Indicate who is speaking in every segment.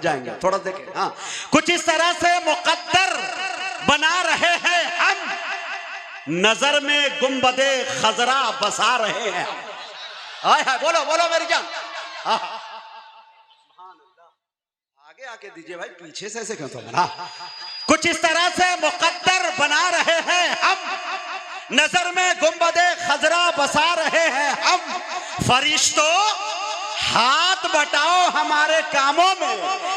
Speaker 1: जाएंगे, थोड़ा देखें। हाँ, कुछ इस तरह से मुकद्दर बना रहे हैं हम, नजर में गुंबदे खजरा बसा रहे हैं। आए हाय, बोलो बोलो मेरी जान। आगे आके दीजिए भाई, पीछे से ऐसे क्यों तो बना। कुछ इस तरह से मुकद्दर बना रहे हैं हम, नजर में गुंबदे खजरा बसा रहे हैं हम। फरिश्तों हाथ बटाओ हमारे कामों में,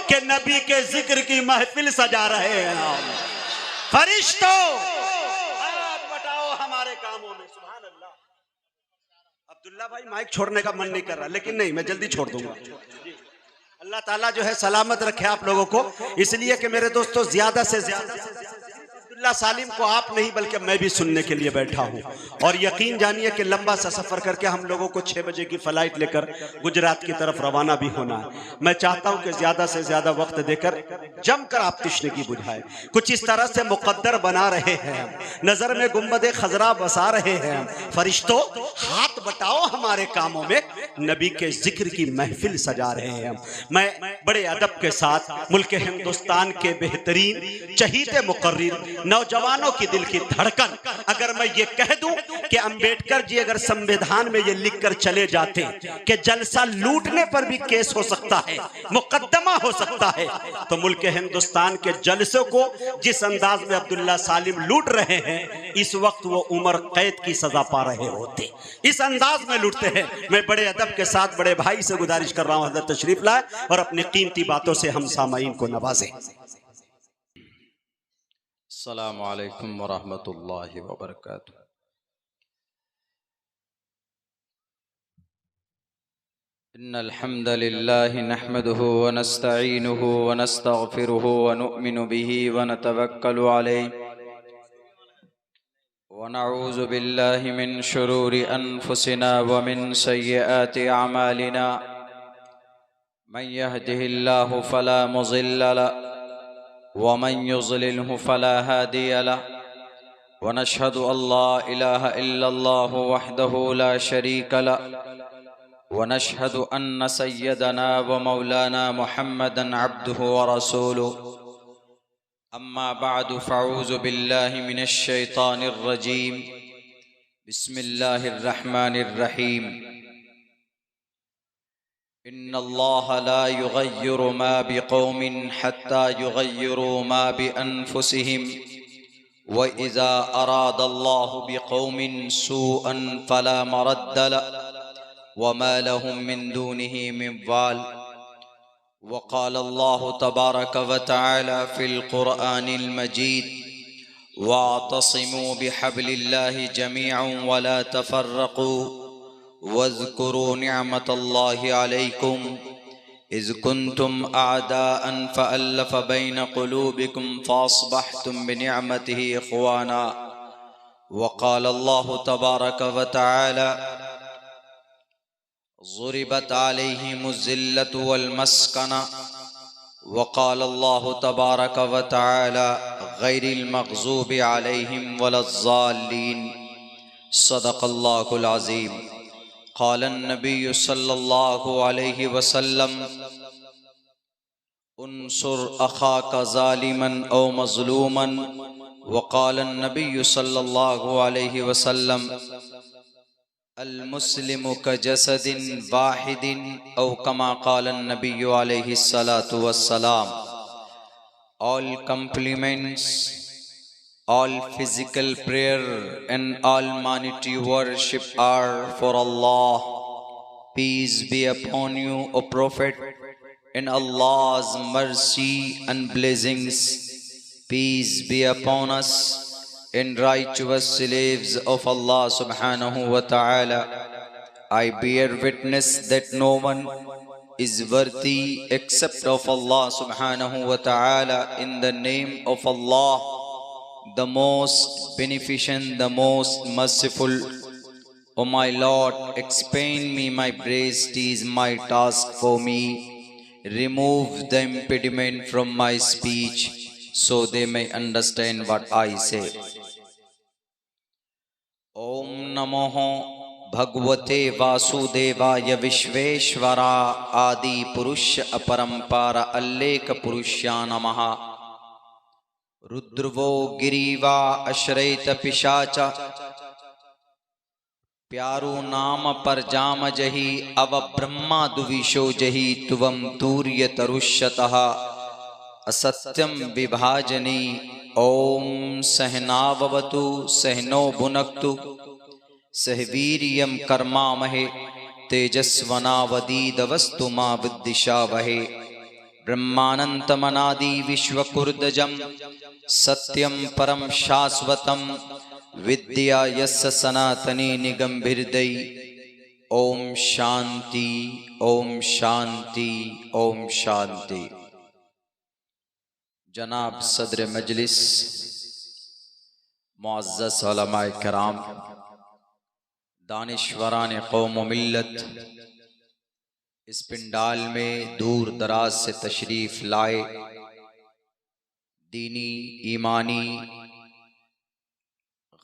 Speaker 1: कि नबी के जिक्र की महफिल सजा रहे हैं हम। फरिश्तों हाथ बटाओ हमारे कामों में। सुभान अल्लाह। अब्दुल्ला भाई माइक छोड़ने का मन नहीं कर रहा, लेकिन नहीं, मैं जल्दी छोड़ दूंगा। अल्लाह ताला जो है सलामत रखे आप लोगों को। इसलिए कि मेरे दोस्तों, ज्यादा से ज्यादा अब्दुल्ला सालिम को आप नहीं बल्कि मैं भी सुनने के लिए बैठा हूं। और यकीन जानिए कि लंबा सा सफर करके हम लोगों को 6 बजे की फ्लाइट लेकर गुजरात की तरफ रवाना भी होना है। मैं चाहता हूं कि ज्यादा से ज्यादा वक्त देकर जमकर आप तशने की बुझाएं। कुछ इस तरह से मुकद्दर बना रहे हैं हम, नजर में गुंबदे खजरा बसा रहे हैं हम। फरिश्तों हाथ बटाओ हमारे कामों में, नबी के जिक्र की महफिल सजा रहे हैं हम। मैं बड़े अदब के साथ मुल्क हिंदुस्तान के बेहतरीन चहीते मुकर्रिर, नौजवानों की दिल की धड़कन, अगर मैं ये कह दूं कि अंबेडकर जी अगर संविधान में ये लिखकर चले जाते कि जलसा लूटने पर भी केस हो सकता है, मुकदमा हो सकता है, तो मुल्क हिंदुस्तान के जलसों को जिस अंदाज में अब्दुल्ला सालिम लूट रहे हैं, इस वक्त वो उम्र कैद की सजा पा रहे होते। इस अंदाज में लूटते हैं। मैं बड़े अदब के साथ बड़े भाई से गुजारिश कर रहा हूं, हज़रत तशरीफ लाए और अपनी कीमती बातों से हम सामाईन को नवाजें।
Speaker 2: अस्सलामु अलैकुम वरहमतुल्लाहि वबरकातुहू। इन्नल हम्दलिल्लाहि नहमदुहु व नस्तईनुहु व नस्तगफिरुहु व नु'मिनु बिही व नतवक्कलु अलैहि व नऊज़ु बिल्लाहि मिन शुरूरि अनफुसिना व मिन सय्यिआति अमालिना। मन यहदिहिल्लाहु फला मुज़िल्ल लहु व मन युज़लिलहु फला हादिय लहु व नशहदु अल्ला इलाहा इल्लल्लाहु वहदहु ला शरीक लहु व नशहदु अन्न सय्यदना व मौलाना मुहम्मदन अब्दुहु व रसूलुहु। अम्मा बअदु फ़अऊज़ु बिल्लाहि मिनश शैतानिर रजीम। बिस्मिल्लाहिर रहमानिर रहीम। इन्नल्लाह ला युग़य्यिरु मा बिक़ौमिन हत्ता युग़य्यिरू मा बिअन्फुसिहिम व इज़ा अरादल्लाहु बिक़ौमिन सूअन फ़ला मरद्द लहु व मा लहुम मिन दूनिही मिन वाल। वक़ाल अल्लाहु तबारक व तआला फ़िल क़ुरआनिल मजीद वातसिमू बिहब्लिल्लाहि जमीअन व ला तफ़र्रक़ू वज़्कुरू निअमतल्लाहि अलैकुम इज़ कुन्तुम अअदाअन फ़अल्लफ़ बैन क़ुलूबिकुम फ़अस्बहतुम बिनिअमतिही इख़वाना। वक़ाल अल्लाहु तबारक व तआला ज़ुरिबत अलैहिमुज़्ज़िल्लतु वल मस्कना। वक़ाल अल्लाहु तबारक व तआला गैरिल मग़ज़ूबि अलैहिम वलज़्ज़ाल्लीन। सदक़ल्लाहुल अज़ीम। क़ालन नबिय्यु सल्लल्लाहु अलैहि वसल्लम उन्सुर अख़ाका ज़ालिमन औ मज़लूमन। वक़ालन नबिय्यु सल्लल्लाहु अलैहि वसल्लम अल मुस्लिमु कजसदिन वाहिदिन औ कमा क़ालन नबिय्यु अलैहि सलातु वस्सलाम। All compliments, all physical prayer and all monetary worship are for Allah. Peace be upon you, O Prophet, and Allah's mercy and blessings. Peace be upon us and righteous slaves of Allah subhanahu wa ta'ala. I bear witness that no one is worthy except of Allah subhanahu wa ta'ala. In the name of Allah, the most beneficent, the most merciful. O my Lord, expand me my breast is my task for me. Remove the impediment from my speech, so they may understand what I say. Om Namo भगवते वासुदेवाय विश्वेश्वरा आदि पुरुष अपरंपार अल्लेख पुरुष्या नमः। रुद्रवो गिरीवा अश्रैत पिशाच प्यारो नाम पर जाम जही अव ब्रह्मा दुविशो जही तुवम तूर्य तरुष्यतः असत्यम विभाजनी। ओम सहनाववतु सहनो भुनक्तु सह वीर्यं कर्मामहे तेजस्वनावदीदवस्तु मा विद्विषावहे। ब्रह्मानंतमनादि विश्वकुर्दजं सत्यं परम शाश्वतं विद्या यस्य सनातनी निगम्भिर्दयी। ओम शांति ओम शांति ओम शांति। जनाब सदर मजलिस, मुअज़्ज़ज़ उलमाए किराम, दानिश्वरान कौम व मिल्लत, इस पिंडाल में दूर दराज से तशरीफ लाए दीनी ईमानी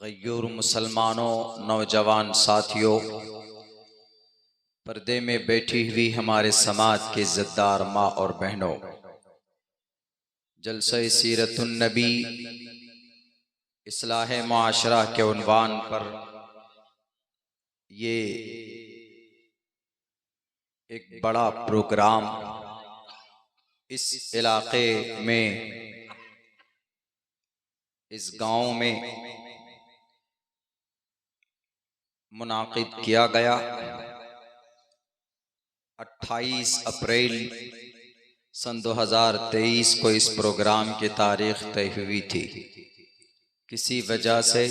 Speaker 2: गय्यूर मुसलमानों, नौजवान साथियों, पर्दे में बैठी हुई हमारे समाज के इज़्ज़तदार माँ और बहनों, जलसे सीरतुन नबी इस्लाह मुआशरा के उन्वान पर ये एक बड़ा प्रोग्राम इस इलाके में, इस गांव में मुनाकिद किया गया। 28 अप्रैल सन 2023 को इस प्रोग्राम की तारीख तय हुई थी। किसी वजह से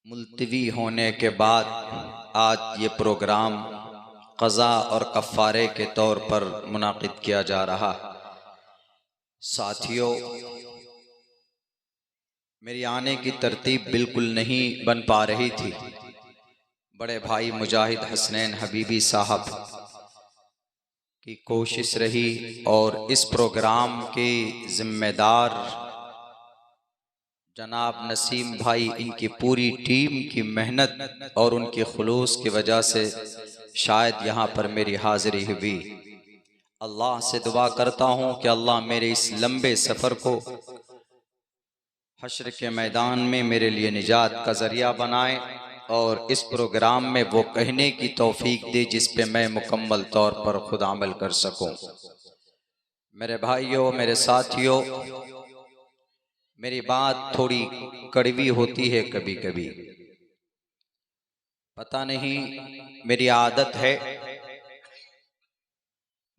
Speaker 2: मुलतवी होने के बाद आज ये प्रोग्राम क़ज़ा और कफ़ारे के तौर पर मुनाकिद किया जा रहा। साथियों, मेरी आने की तरतीब बिल्कुल नहीं बन पा रही थी। बड़े भाई मुजाहिद हसनैन हबीबी साहब की कोशिश रही और इस प्रोग्राम के जिम्मेदार जनाब नसीम भाई, इनकी पूरी टीम की मेहनत और उनके खुलूस की वजह से शायद यहाँ पर मेरी हाजिरी हुई। अल्लाह से दुआ करता हूँ कि अल्लाह मेरे इस लंबे सफ़र को हश्र के मैदान में मेरे लिए निजात का ज़रिया बनाए और इस प्रोग्राम में वो कहने की तौफीक दे जिस पे मैं मुकम्मल तौर पर खुद अमल कर सकूं। मेरे भाइयों, मेरे साथियों, मेरी बात थोड़ी कड़वी होती है कभी कभी, पता नहीं मेरी आदत है,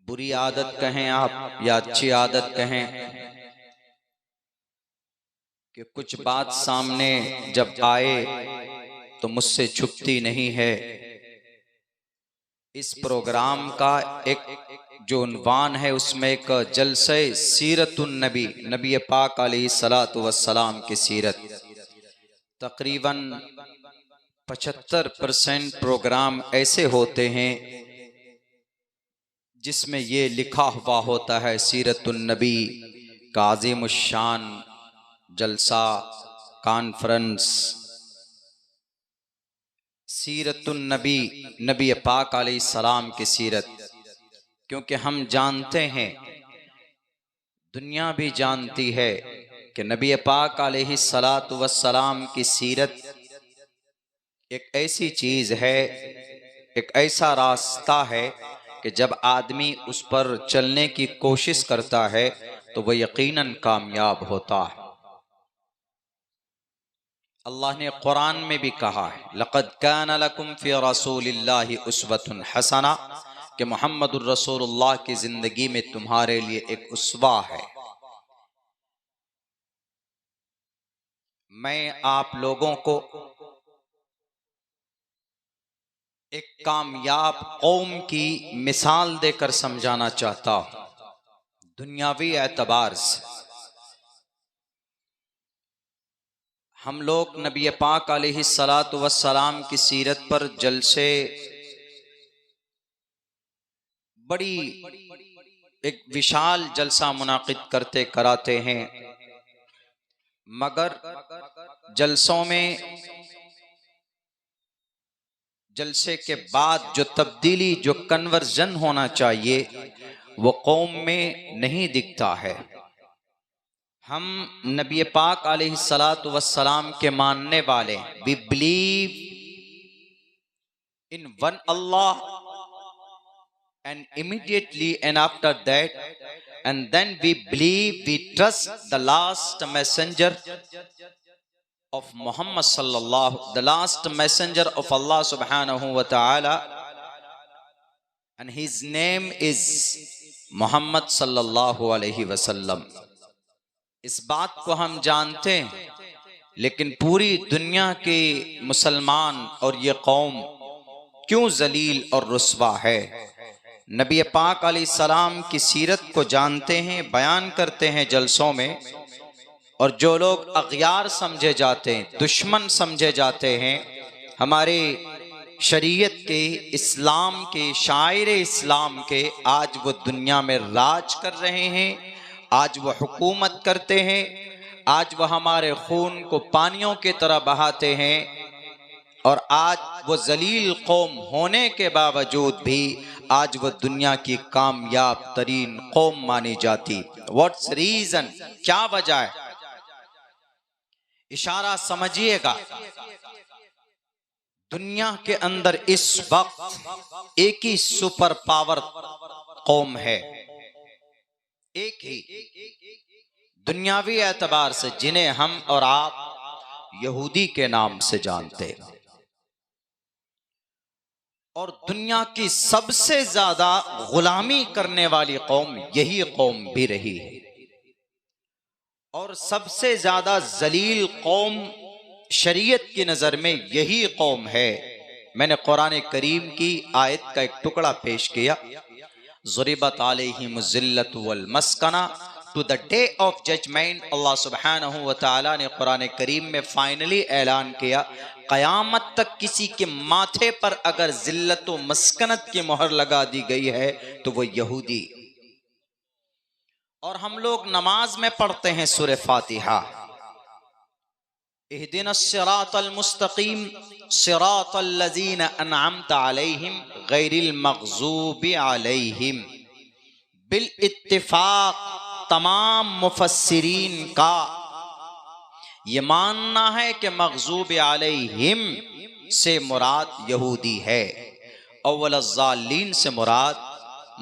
Speaker 2: बुरी आदत कहें आप या अच्छी आदत कहें, कि कुछ बात सामने जब आए तो मुझसे छुपती नहीं है। इस प्रोग्राम का एक जो उन्वान है उसमें एक जलसे सीरतुन नबी, नबी पाक अलैहिस्सलातु वस्सलाम की सीरत, तकरीबन 75% प्रोग्राम ऐसे होते हैं जिसमें ये लिखा हुआ होता है सीरतुन नबी का अज़ीमुश्शान जलसा, कॉन्फ्रेंस, सीरतुन नबी, नबी पाक अलैहिस्सलाम की सीरत। क्योंकि हम जानते हैं, दुनिया भी जानती है कि नबी पाक अलैहिस्सलातु वस्सलाम की सीरत एक ऐसी चीज है, एक ऐसा रास्ता है कि जब आदमी उस पर चलने की कोशिश करता है तो वह यकीनन कामयाब होता है। अल्लाह ने कुरान में भी कहा है, लक़द कान लकुम फ़ी रसूलिल्लाहि उस्वतुन हसना, कि मुहम्मदुर रसूलुल्लाह की जिंदगी में तुम्हारे लिए एक उस्वा है। मैं आप लोगों को एक कामयाब कौम की मिसाल देकर समझाना चाहता हूं। दुनियावी एतबार से हम लोग नबी पाक अलैहिस्सलातु वस्सलाम की सीरत पर जलसे बड़ी एक विशाल जलसा मुनाकिद करते कराते हैं, मगर जलसों में जलसे के बाद जो तब्दीली, जो कन्वर्जन होना चाहिए वो कौम में नहीं दिखता है। हम नबी पाक अलैहिस्सलातु वस्सलाम के मानने वाले, we believe in one Allah and immediately and after that and then we believe, we trust the last messenger of Muhammad sallallahu, the last messenger of Allah subhanahu wa ta'ala, and his name is Muhammad sallallahu alaihi wasallam। इस बात को हम जानते हैं, लेकिन पूरी दुनिया के मुसलमान और ये कौम क्यों जलील और रुस्वा है। नबी पाक अलैहिस्सलाम की सीरत को जानते हैं, बयान करते हैं जलसों में, और जो लोग अग़यार समझे जाते हैं, दुश्मन समझे जाते हैं, हमारे शरीयत के, इस्लाम के, शायर इस्लाम के, आज वो दुनिया में राज कर रहे हैं, आज वो हुकूमत करते हैं, आज वो हमारे खून को पानियों की तरह बहाते हैं, और आज वो जलील कौम होने के बावजूद भी आज वो दुनिया की कामयाब तरीन कौम मानी जाती। व्हाट्स रीजन, क्या वजह है? इशारा समझिएगा। दुनिया के अंदर इस वक्त एक ही सुपर पावर कौम है, एक ही दुनियावी एतबार से, जिन्हें हम और आप यहूदी के नाम से जानते हैं, और दुनिया की सबसे ज्यादा गुलामी करने वाली कौम यही कौम भी रही है, और सबसे ज्यादा जलील कौम शरीयत की नजर में यही कौम है। मैंने कुरान करीम की आयत का एक टुकड़ा पेश किया, ज़ुरिबत अलैहिमुज़ ज़िल्लतु वल मस्कना, to the day of judgement. अल्लाह सुब्हानहू व तआला ने कुरान करीम में फाइनली ऐलान किया, क़यामत तक किसी के माथे पर अगर जिल्लत व मस्कनत की मोहर लगा दी गई है तो वो यहूदी। और हम लोग नमाज में पढ़ते हैं सूरह फातिहा, इहदिनस सिरातल मुस्तकीम सिरातल लज़ीना अनअमत अलैहिम गैरिल मग़ज़ूबि अलैहिम। बिल इत्तिफाक तमाम मुफस्सिरीन का ये मानना है कि मग़ज़ूब अलैहिम से मुराद यहूदी है, अव्वल ज़ालीन से मुराद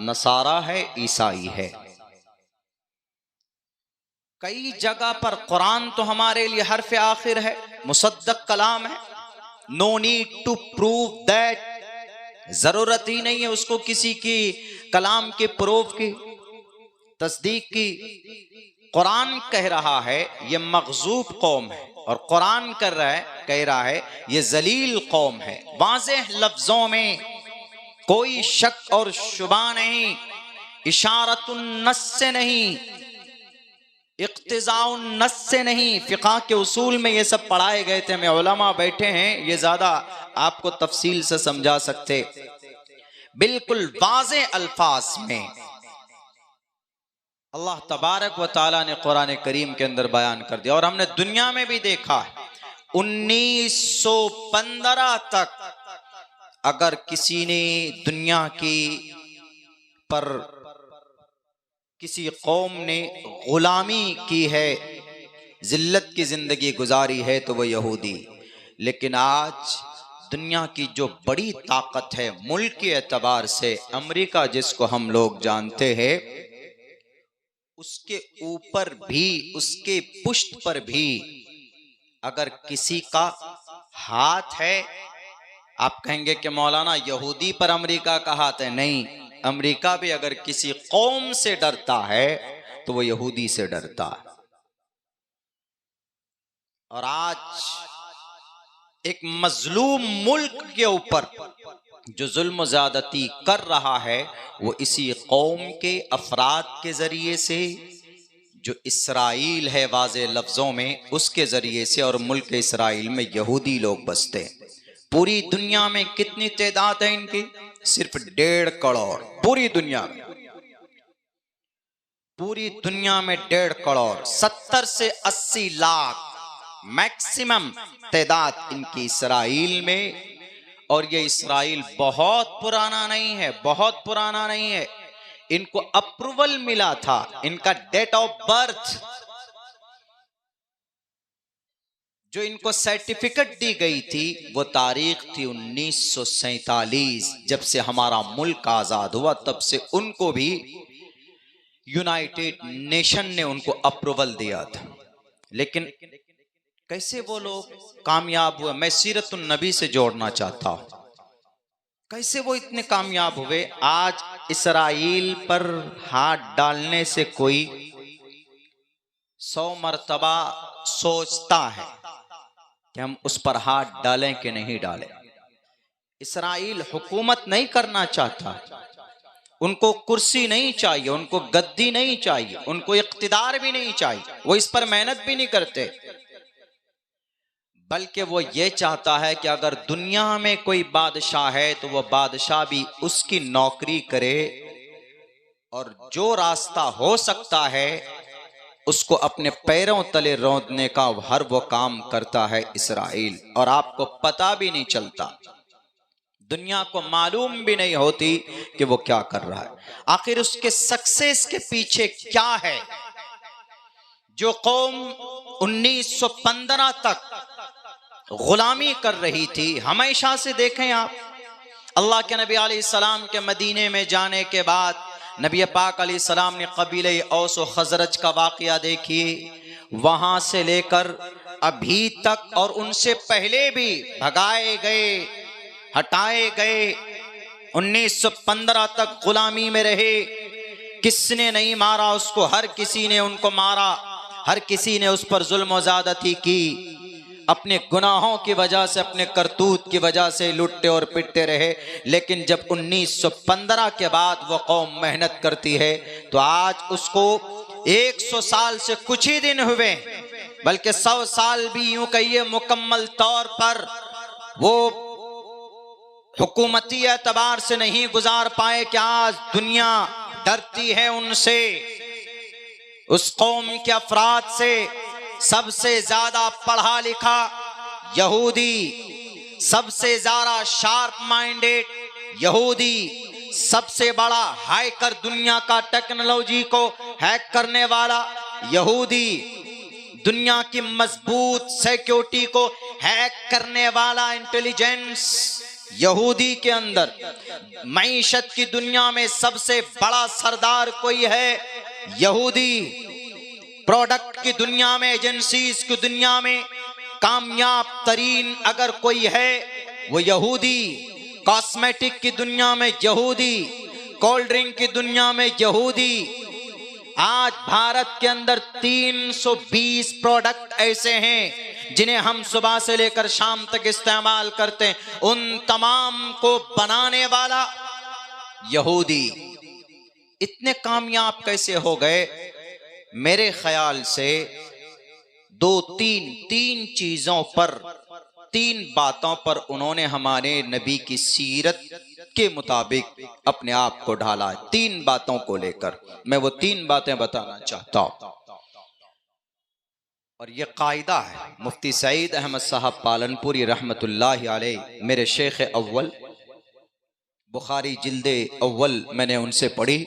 Speaker 2: नसारा है, ईसाई है। कई जगह पर कुरान तो हमारे लिए हर्फ आखिर है, मुसद्दक कलाम है, no need to prove that, जरूरत ही नहीं है उसको किसी की कलाम के प्रूफ की, तस्दीक की। कुरान कह रहा है ये मग़ज़ूब कौम है, और कुरान कह रहा है ये जलील कौम है। वाज़ेह लफ्जों में कोई शक और शुबा नहीं, इशारतुन नस से नहीं, इक़्तिज़ाउन नस से नहीं। फ़िक़्ह के उसूल में ये सब पढ़ाए गए थे, हमें उलमा बैठे हैं, ये ज्यादा आपको तफसील से समझा सकते। बिल्कुल वाज़ेह अल्फाज में अल्लाह तबारक व ताला ने कुरान करीम के अंदर बयान कर दिया। और हमने दुनिया में भी देखा है 1915 तक अगर किसी ने दुनिया की पर किसी कौम ने गुलामी की है, जिल्लत की जिंदगी गुजारी है, तो वह यहूदी। लेकिन आज दुनिया की जो बड़ी ताकत है मुल्क के एतबार से, अमेरिका जिसको हम लोग जानते हैं, उसके ऊपर भी, उसके पुष्ट पर भी अगर किसी का हाथ है, आप कहेंगे कि मौलाना यहूदी पर अमेरिका का हाथ है। नहीं, अमेरिका भी अगर किसी कौम से डरता है तो वो यहूदी से डरता है। और आज एक मजलूम मुल्क के ऊपर जो जुल्म ज़्यादती कर रहा है वो इसी कौम के अफराद के जरिए से, जो इसराइल है वाज़े लफ्जों में, उसके जरिए से। और मुल्क इसराइल में यहूदी लोग बसते हैं। पूरी दुनिया में कितनी तादाद है इनकी? सिर्फ 1.5 करोड़। पूरी दुनिया में, पूरी दुनिया में 1.5 करोड़, 70 से 80 लाख मैक्सिमम तादाद इनकी इसराइल में। और ये इसराइल बहुत पुराना नहीं है, बहुत पुराना नहीं है। इनको अप्रूवल मिला था, इनका डेट ऑफ बर्थ जो इनको सर्टिफिकेट दी गई थी वो तारीख थी 1947। जब से हमारा मुल्क आजाद हुआ तब से उनको भी यूनाइटेड नेशन ने उनको अप्रूवल दिया था। लेकिन कैसे वो लोग कामयाब हुए, मैं सीरतुन नबी से जोड़ना चाहता हूं, कैसे वो इतने कामयाब हुए। आज इसराइल पर हाथ डालने से कोई 100 मर्तबा सोचता है कि हम उस पर हाथ डालें कि नहीं डालें। इसराइल हुकूमत नहीं करना चाहता, उनको कुर्सी नहीं चाहिए, उनको गद्दी नहीं चाहिए, उनको इख्तिदार भी नहीं चाहिए, वो इस पर मेहनत भी नहीं करते, बल्कि वो ये चाहता है कि अगर दुनिया में कोई बादशाह है तो वो बादशाह भी उसकी नौकरी करे और जो रास्ता हो सकता है उसको अपने पैरों तले रौंदने का हर वो काम करता है इसराइल। और आपको पता भी नहीं चलता, दुनिया को मालूम भी नहीं होती कि वो क्या कर रहा है। आखिर उसके सक्सेस के पीछे क्या है। जो कौम 1915 तक गुलामी कर रही थी, हमेशा से देखें आप, अल्लाह के नबी अलैहिस्सलाम के मदीने में जाने के बाद नबी पाक अलैहिस्सलाम ने कबीले औस व खजरज का वाकया देखिए, वहां से लेकर अभी तक और उनसे पहले भी भगाए गए, हटाए गए, 1915 तक गुलामी में रहे। किसने नहीं मारा उसको, हर किसी ने उनको मारा, हर किसी ने उस पर जुल्म व ज़्यादती की, अपने गुनाहों की वजह से, अपने करतूत की वजह से लुटते और पिटते रहे। लेकिन जब 1915 के बाद वो कौम मेहनत करती है तो आज उसको 100 साल से कुछ ही दिन हुए, बल्कि 100 साल भी यूं कहिए मुकम्मल तौर पर वो हुकूमती एतबार से नहीं गुजार पाए कि आज दुनिया डरती है उनसे, उस कौम के अफराद से। सबसे ज्यादा पढ़ा लिखा यहूदी, सबसे ज्यादा शार्प माइंडेड यहूदी, सबसे बड़ा हैकर, दुनिया का टेक्नोलॉजी को हैक करने वाला यहूदी, दुनिया की मजबूत सिक्योरिटी को हैक करने वाला इंटेलिजेंस यहूदी के अंदर। मईशत की दुनिया में सबसे बड़ा सरदार कोई है यहूदी। प्रोडक्ट की दुनिया में, एजेंसीज की दुनिया में कामयाब तरीन अगर कोई है वो यहूदी। कॉस्मेटिक की दुनिया में यहूदी, कोल्ड ड्रिंक की दुनिया में यहूदी। आज भारत के अंदर 320 प्रोडक्ट ऐसे हैं जिन्हें हम सुबह से लेकर शाम तक इस्तेमाल करते हैं, उन तमाम को बनाने वाला यहूदी। इतने कामयाब कैसे हो गए? मेरे ख्याल से तीन चीजों पर, 3 बातों पर उन्होंने हमारे नबी की सीरत के मुताबिक अपने आप को ढाला। 3 बातों को लेकर मैं वो 3 बातें बताना चाहता हूं। और ये कायदा है, मुफ्ती सईद अहमद साहब पालनपुरी रहमतुल्लाहि अलैह, मेरे शेख अव्वल, बुखारी जिल्दे अव्वल मैंने उनसे पढ़ी,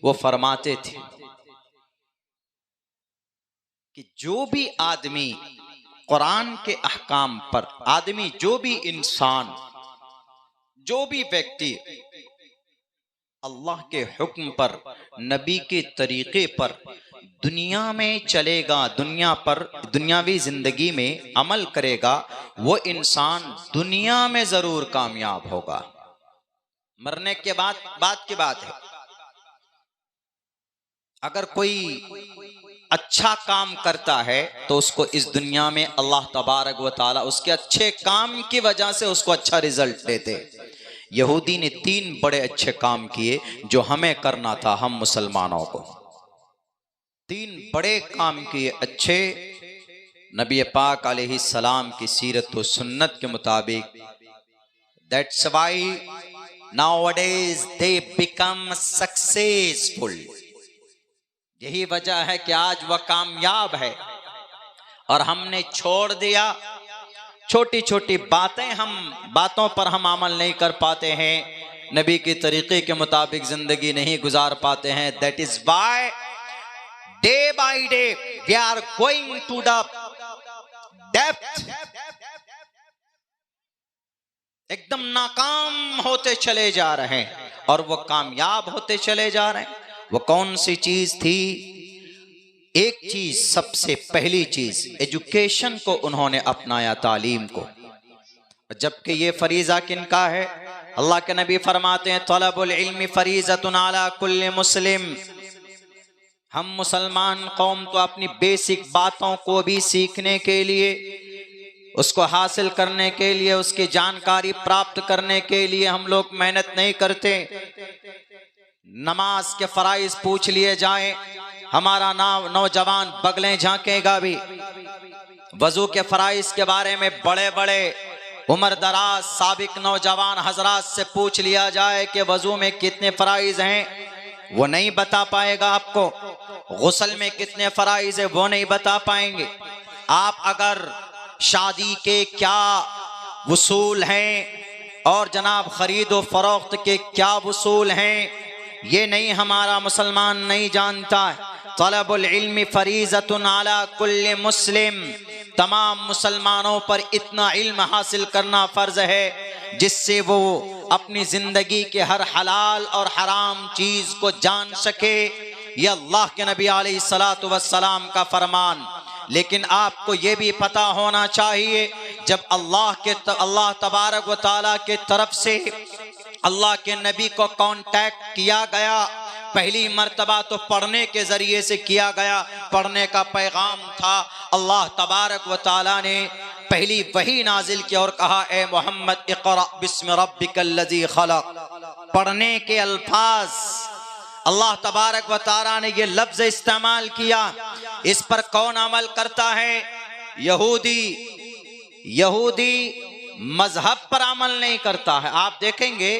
Speaker 2: वो फरमाते थे कि जो भी आदमी कुरान के अहकाम पर, आदमी जो भी इंसान, जो भी व्यक्ति अल्लाह के हुक्म पर, नबी के तरीके पर दुनिया में चलेगा, दुनिया पर दुनियावी जिंदगी में अमल करेगा, वो इंसान दुनिया में जरूर कामयाब होगा। मरने के बाद बात की बात है। अगर कोई अच्छा काम करता है तो उसको इस दुनिया में अल्लाह तबारक व ताला उसके अच्छे काम की वजह से उसको अच्छा रिजल्ट देते। यहूदी ने 3 बड़े अच्छे काम किए जो हमें करना था, हम मुसलमानों को 3 बड़े काम किए अच्छे, नबी पाक अलैहिस्सलाम की सीरत व सुन्नत के मुताबिक। That's why nowadays they become successful. यही वजह है कि आज वह कामयाब है और हमने छोड़ दिया छोटी छोटी बातों पर हम अमल नहीं कर पाते हैं, नबी के तरीके के मुताबिक जिंदगी नहीं गुजार पाते हैं। That is why day by day we are going to the depth, एकदम नाकाम होते चले जा रहे हैं और वो कामयाब होते चले जा रहे हैं। वो कौन सी चीज थी? एक चीज, सबसे पहली चीज एजुकेशन को उन्होंने अपनाया, तालीम को। जबकि ये फरीजा किनका है? अल्लाह के नबी फरमाते हैं तलबुल इल्मी फरीजतुन अला कुल्ली मुस्लिम। हम मुसलमान कौम तो अपनी बेसिक बातों को भी सीखने के लिए, उसको हासिल करने के लिए, उसकी जानकारी प्राप्त करने के लिए हम लोग मेहनत नहीं करते। नमाज के फराइज पूछ लिए जाए, हमारा नौजवान बगलें झांकेगा भी। वजू के फराइज के बारे में बड़े बड़े उम्र दराज साबिक नौजवान हजरात से पूछ लिया जाए कि वजू में कितने फराइज हैं, वो नहीं बता पाएगा आपको। गुस्ल में कितने फराइज है, वो नहीं बता पाएंगे। आप अगर शादी के क्या वसूल हैं और जनाब खरीदो फरोख्त के क्या वसूल हैं, ये नहीं हमारा मुसलमान नहीं जानता है। तलबुल इल्मी फरीजतुन अला कुल्ली मुस्लिम, तमाम मुसलमानों पर इतना इल्म हासिल करना फर्ज है जिससे वो अपनी जिंदगी के हर हलाल और हराम चीज को जान सके। ये अल्लाह के नबी अलैहिस्सलातु वस्सलाम का फरमान। लेकिन आपको ये भी पता होना चाहिए, जब अल्लाह तबारक व तआला के तरफ से अल्लाह के नबी को कांटेक्ट किया गया, पहली मर्तबा तो पढ़ने के जरिए से किया गया, पढ़ने का पैगाम था। अल्लाह तबारक व तआला ने पहली वही नाजिल की और कहा, ए मोहम्मद इक़रा बिस्मि रब्बिकल्लज़ी खलक़। पढ़ने के अल्फाज अल्लाह तबारक व तआला ने ये लफ्ज इस्तेमाल किया। इस पर कौन अमल करता है? यहूदी मजहब पर अमल नहीं करता है। आप देखेंगे,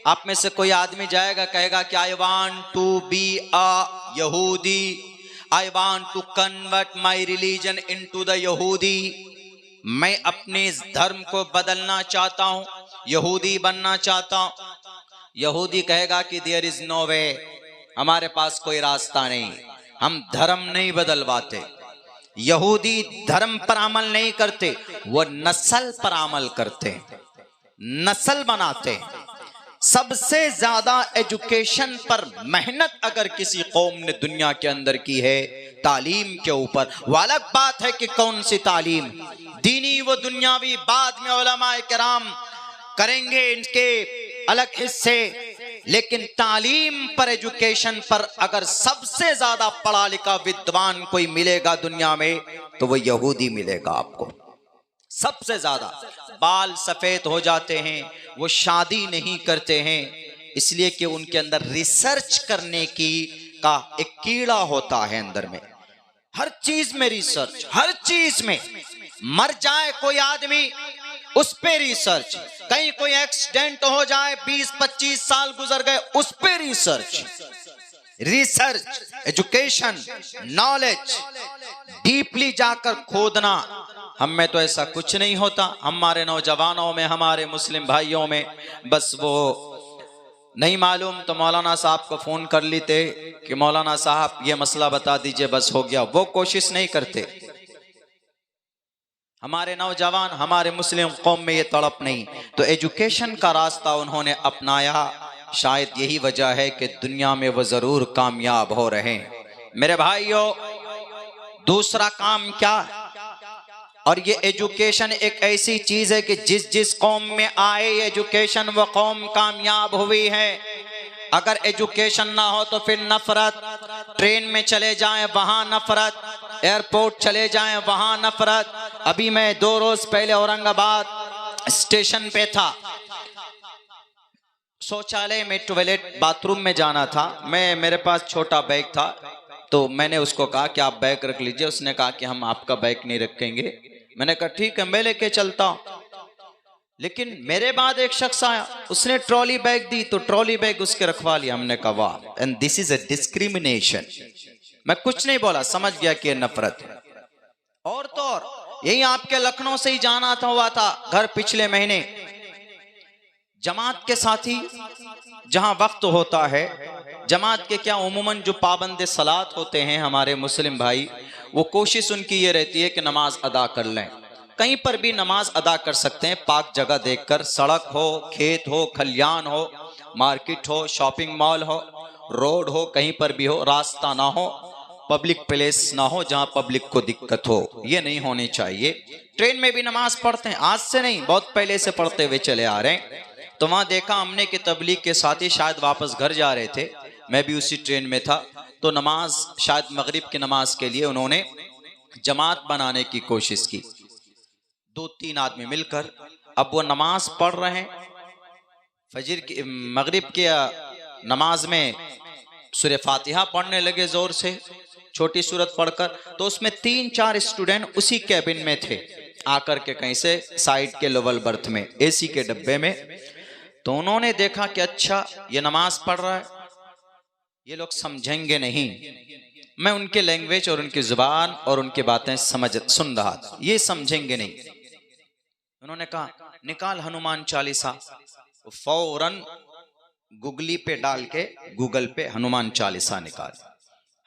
Speaker 2: आप में से कोई आदमी जाएगा कहेगा कि I want to be a यहूदी, I want to convert my religion into the यहूदी। मैं अपने इस धर्म को बदलना चाहता हूं, यहूदी बनना चाहता हूं। यहूदी कहेगा कि देयर इज नो वे, हमारे पास कोई रास्ता नहीं, हम धर्म नहीं बदलवाते। यहूदी धर्म पर अमल नहीं करते, वो नस्ल पर अमल करते, नस्ल बनाते। सबसे ज्यादा एजुकेशन पर मेहनत अगर किसी कौम ने दुनिया के अंदर की है, तालीम के ऊपर। वो अलग बात है कि कौन सी तालीम, दीनी व दुनियावी बाद में उलमाए किराम करेंगे, इनके अलग हिस्से। लेकिन तालीम पर, एजुकेशन पर अगर सबसे ज्यादा पढ़ा लिखा विद्वान कोई मिलेगा दुनिया में तो वो यहूदी मिलेगा आपको। सबसे ज्यादा बाल सफेद हो जाते हैं, वो शादी नहीं करते हैं, इसलिए कि उनके अंदर रिसर्च करने का एक कीड़ा होता है अंदर में। हर चीज में रिसर्च, हर चीज में। मर जाए कोई आदमी उस पे रिसर्च, कहीं कोई एक्सीडेंट हो जाए 20-25 साल गुजर गए उस पे रिसर्च। एजुकेशन, नॉलेज, डीपली जाकर खोदना। हम में तो ऐसा कुछ नहीं होता। हमारे नौजवानों में, हमारे मुस्लिम भाइयों में बस वो नहीं मालूम तो मौलाना साहब को फोन कर लेते कि मौलाना साहब ये मसला बता दीजिए, बस हो गया। वो कोशिश नहीं करते। हमारे नौजवान, हमारे मुस्लिम कौम में ये तड़प नहीं। तो एजुकेशन का रास्ता उन्होंने अपनाया। शायद यही वजह है कि दुनिया में वो जरूर कामयाब हो रहे हैं। मेरे भाइयों, दूसरा काम क्या? और ये एजुकेशन एक ऐसी चीज है कि जिस कौम में आए एजुकेशन, वो कौम कामयाब हुई है। अगर एजुकेशन ना हो तो फिर नफरत। ट्रेन में चले जाएं वहां नफरत, एयरपोर्ट चले जाएं वहां नफरत। अभी मैं 2 रोज पहले औरंगाबाद स्टेशन पे था, शौचालय में, टॉयलेट बाथरूम में जाना था। मेरे पास छोटा बैग था तो मैंने उसको कहा कि आप बैग रख लीजिए। उसने कहा कि हम आपका बैग नहीं रखेंगे। मैंने कहा ठीक है, मैं लेके चलता हूं। लेकिन मेरे बाद एक शख्स आया, उसने ट्रॉली बैग दी तो ट्रॉली बैग उसके रखवा लिया। हमने कहा वाह, and this is a discrimination. मैं कुछ नहीं बोला, समझ गया कि ये नफरत है। और तो और यही आपके लखनऊ से ही जाना था हुआ था घर पिछले महीने। जमात के साथी जहां वक्त होता है, जमात के क्या उमूमन जो पाबंद सलात होते हैं हमारे मुस्लिम भाई, वो कोशिश उनकी ये रहती है कि नमाज अदा कर लें। कहीं पर भी नमाज अदा कर सकते हैं पाक जगह देखकर, सड़क हो, खेत हो, खलियान हो, मार्केट हो, शॉपिंग मॉल हो, रोड हो, कहीं पर भी हो, रास्ता ना हो, पब्लिक प्लेस ना हो जहां पब्लिक को दिक्कत हो, ये नहीं होनी चाहिए। ट्रेन में भी नमाज पढ़ते हैं, आज से नहीं बहुत पहले से पढ़ते हुए चले आ रहे हैं। तो वहां देखा हमने कि तबलीग के साथी शायद वापस घर जा रहे थे, मैं भी उसी ट्रेन में था, तो नमाज शायद मगरिब की नमाज के लिए उन्होंने जमात बनाने की कोशिश की, 2-3 आदमी मिलकर। अब वो नमाज पढ़ रहे हैं, फजर की मगरिब की नमाज में सूरह फातिहा पढ़ने लगे जोर से, छोटी सूरत पढ़कर। तो उसमें 3-4 स्टूडेंट उसी कैबिन में थे, आकर के कहीं से साइड के लोअर बर्थ में, एसी के डब्बे में। तो उन्होंने देखा कि अच्छा ये नमाज पढ़ रहा है, ये लोग समझेंगे नहीं। मैं उनके लैंग्वेज और उनकी जुबान और उनकी बातें सुन रहा था, ये समझेंगे नहीं। उन्होंने कहा निकाल हनुमान चालीसा, फौरन गूगली पे डाल के गूगल पे हनुमान चालीसा निकाल।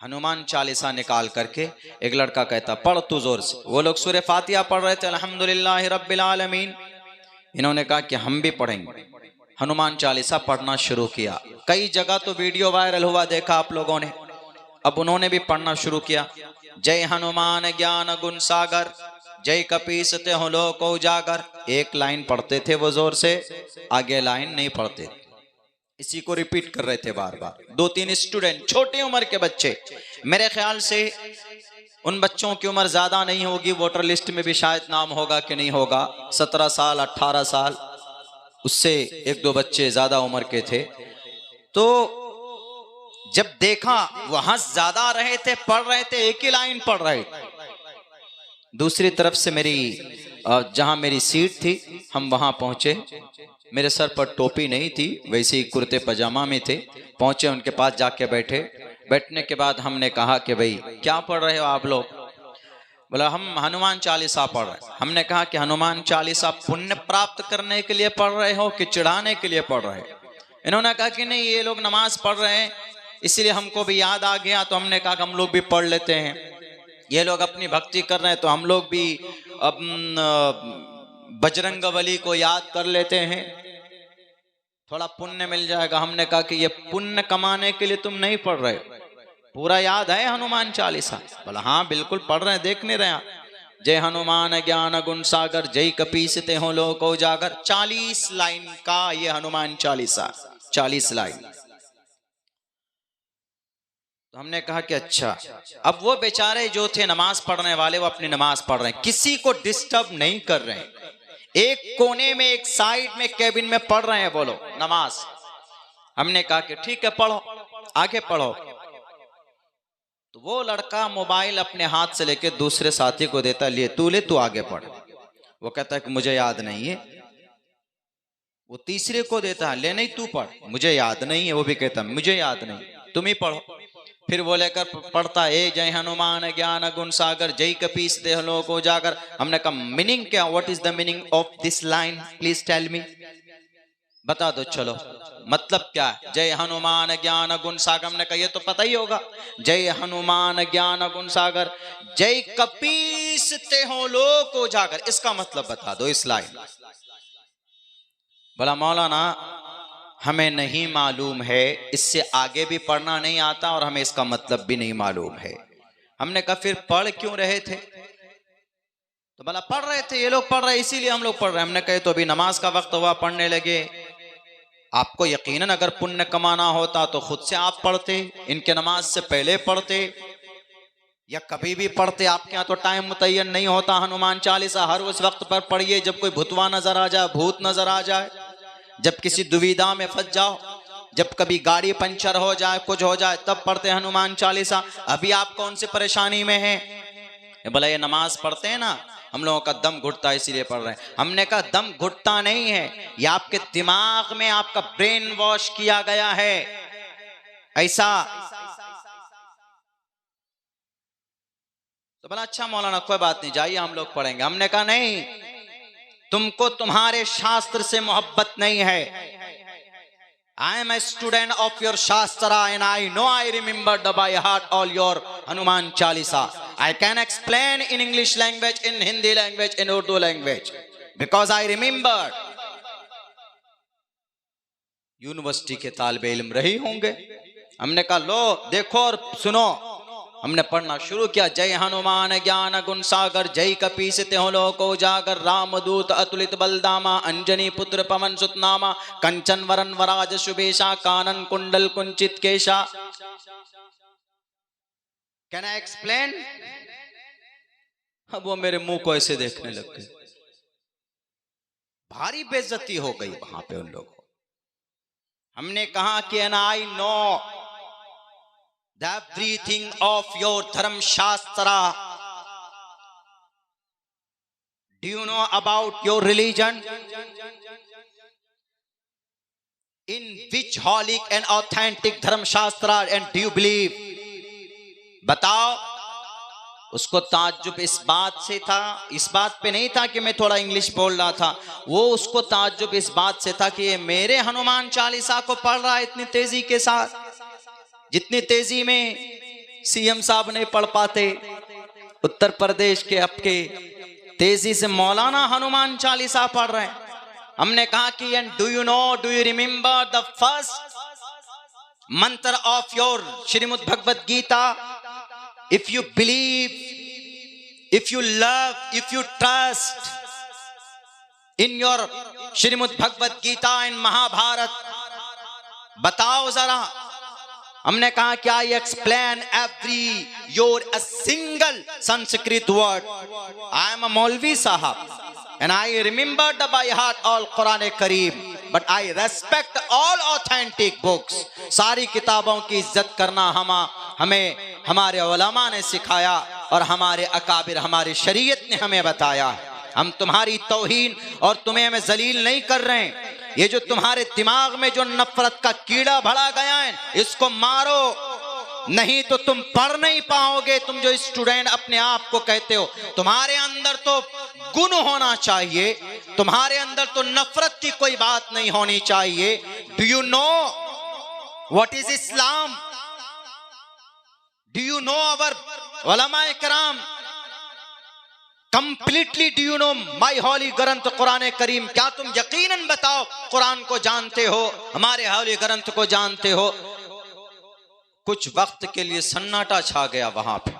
Speaker 2: हनुमान चालीसा निकाल करके एक लड़का कहता पढ़ तू जोर से। वो लोग सूरह फातिहा पढ़ रहे थे, अल्हम्दुलिल्लाह रब्बिल आलमीन। इन्होंने कहा कि हम भी पढ़ेंगे। हनुमान चालीसा पढ़ना शुरू किया। कई जगह तो वीडियो वायरल हुआ, देखा आप लोगों ने। अब उन्होंने भी पढ़ना शुरू किया, जय हनुमान ज्ञान गुण सागर, जय कपीस तेहु लोक उजागर। एक लाइन पढ़ते थे वो जोर से, आगे लाइन नहीं पढ़ते, इसी को रिपीट कर रहे थे बार बार। 2-3 स्टूडेंट, छोटी उम्र के बच्चे, मेरे ख्याल से उन बच्चों की उम्र ज्यादा नहीं होगी, वोटर लिस्ट में भी शायद नाम होगा कि नहीं होगा, 17 साल 18 साल, उससे 1-2 बच्चे ज्यादा उम्र के थे। तो जब देखा वहां ज्यादा रहे थे, पढ़ रहे थे, एक ही लाइन पढ़ रहे थे। दूसरी तरफ से मेरी जहां मेरी सीट थी, हम वहां पहुंचे। मेरे सर पर टोपी नहीं थी, वैसे ही कुर्ते पजामा में थे। पहुंचे, उनके पास जाके बैठे। बैठने के बाद हमने कहा कि भाई क्या पढ़ रहे हो आप लोग? बोला हम हनुमान चालीसा पढ़ रहे हैं। हमने कहा कि हनुमान चालीसा पुण्य प्राप्त करने के लिए पढ़ रहे हो कि चिढ़ाने के लिए पढ़ रहे हो? इन्होंने कहा कि नहीं, ये लोग नमाज पढ़ रहे हैं इसलिए हमको भी याद आ गया, तो हमने कहा कि हम लोग भी पढ़ लेते हैं। ये लोग अपनी भक्ति कर रहे हैं तो हम लोग भी बजरंग बली को याद कर लेते हैं, थोड़ा पुण्य मिल जाएगा। हमने कहा कि ये पुण्य कमाने के लिए तुम नहीं पढ़ रहे, पूरा याद है हनुमान चालीसा? बोला हाँ बिल्कुल पढ़ रहे हैं, देख नहीं रहे आप। जय हनुमान ज्ञान गुण सागर, जय कपीस तेहु लोक उजागर। 40 लाइन का ये हनुमान चालीसा, 40 लाइन। तो हमने कहा कि अच्छा। अब वो बेचारे जो थे नमाज पढ़ने वाले, वो अपनी नमाज पढ़ रहे हैं, किसी को डिस्टर्ब नहीं कर रहे हैं। एक कोने में, एक साइड में कैबिन में पढ़ रहे हैं वो लोग नमाज। हमने कहा कि ठीक है पढ़ो, आगे पढ़ो। तो वो लड़का मोबाइल अपने हाथ से लेके दूसरे साथी को देता, लिए तू ले, तू आगे पढ़। वो कहता है कि मुझे याद नहीं है। वो तीसरे को देता है, ले नहीं तू पढ़, मुझे याद नहीं है। वो भी कहता मुझे याद नहीं, तुम ही पढ़ो। फिर वो लेकर पढ़ता, ए जय हनुमान ज्ञान गुण सागर, जय कपीस तेहु लोक उजागर। हमने कहा मीनिंग क्या, what is the meaning of this line, please tell me, बता दो। चलो मतलब क्या है? जय हनुमान ज्ञान गुण सागर। हमने कहा ये तो पता ही होगा, जय हनुमान ज्ञान गुण सागर, जय कपीस तेहु लोक उजागर, इसका मतलब बता दो इस लाइन। बोला मौलाना हमें नहीं मालूम है, इससे आगे भी पढ़ना नहीं आता और हमें इसका मतलब भी नहीं मालूम है। हमने कहा फिर पढ़ क्यों रहे थे? तो बोला पढ़ रहे थे, ये लोग पढ़ रहे इसीलिए हम लोग पढ़ रहे हैं। हमने कहे तो अभी नमाज का वक्त हुआ, पढ़ने लगे। आपको यकीनन अगर पुण्य कमाना होता तो खुद से आप पढ़ते, इनके नमाज से पहले पढ़ते या कभी भी पढ़ते। आपके यहाँ तो टाइम मुतय्यन नहीं होता। हनुमान चालीसा हर उस वक्त पर पढ़िए जब कोई भूतवा नजर आ जाए, भूत नजर आ जाए, जब किसी दुविधा में फंस जाओ, जब कभी गाड़ी पंचर हो जाए, कुछ हो जाए, तब पढ़ते हनुमान चालीसा। अभी आप कौन सी परेशानी में हैं? बोला ये नमाज पढ़ते हैं ना, हम लोगों का दम घुटता है इसीलिए पढ़ रहे हैं। हमने कहा दम घुटता नहीं है, ये आपके दिमाग में आपका ब्रेन वॉश किया गया है ऐसा। तो बोला अच्छा मौलाना कोई बात नहीं, जाइए हम लोग पढ़ेंगे। हमने कहा नहीं, तुमको तुम्हारे शास्त्र से मोहब्बत नहीं है। I am a student of your Shastra and I know I remember by heart all your Hanuman Chalisa. I can explain in English language, in Hindi language, in Urdu language because I remember. University के तालिबे इल्म रही होंगे। हमने कहा लो देखो और सुनो। हमने पढ़ना शुरू किया। जय हनुमान ज्ञान गुण सागर, जय कपीस त्यों लोको जागर, रामदूत अतुलित बलदामा, अंजनी पुत्र पवन सुत नामा, कंचन वरन वराज शुभेशा, कानन कुंडल कुंचित केशा। Can I explain? अब वो मेरे मुंह को ऐसे देखने लग गए। भारी बेइज्जती हो गई वहां पे उन लोगों। हमने कहा कि and I know the everything of your dharm shastra. Do you know about your religion? In which holy and authentic dharm shastra and do you believe? बताओ। उसको ताज्जुब इस बात से था, इस बात पे नहीं था कि मैं थोड़ा इंग्लिश बोल रहा था, वो उसको ताज्जुब इस बात से था कि ये मेरे हनुमान चालीसा को पढ़ रहा है इतनी तेजी के साथ, जितनी तेजी में सीएम साहब नहीं पढ़ पाते उत्तर प्रदेश के आपके, तेजी से मौलाना हनुमान चालीसा पढ़ रहे हैं। हमने कहा कि and do you know, do you remember the first mantra of your Shrimad Bhagavad Gita? If you believe, if you love, if you trust in your Shrimad Bhagavad Gita in Mahabharata, बताओ जरा। हमने कहा कि I explain every your a single Sanskrit word. I am a maulvi sahab and I remember the by heart all Quran Karim, but I respect all authentic books. सारी किताबों की इज्जत करना हमें हमारे उलमा ने सिखाया और हमारे अकाबिर, हमारी शरीयत ने हमें बताया। हम तुम्हारी तौहीन और तुम्हें हमें जलील नहीं कर रहे हैं। ये जो तुम्हारे दिमाग में जो नफरत का कीड़ा भरा गया है, इसको मारो, नहीं तो तुम पढ़ नहीं पाओगे। तुम जो स्टूडेंट अपने आप को कहते हो, तुम्हारे अंदर तो गुण होना चाहिए, तुम्हारे अंदर तो नफरत की कोई बात नहीं होनी चाहिए। Do you know what is Islam? Do you know our ulama ikram? Completely do you know my holy granth Quran करीम? क्या तुम यकीनन बताओ कुरान को जानते हो, हमारे हॉली ग्रंथ को जानते हो? कुछ वक्त के लिए सन्नाटा छा गया वहां पे।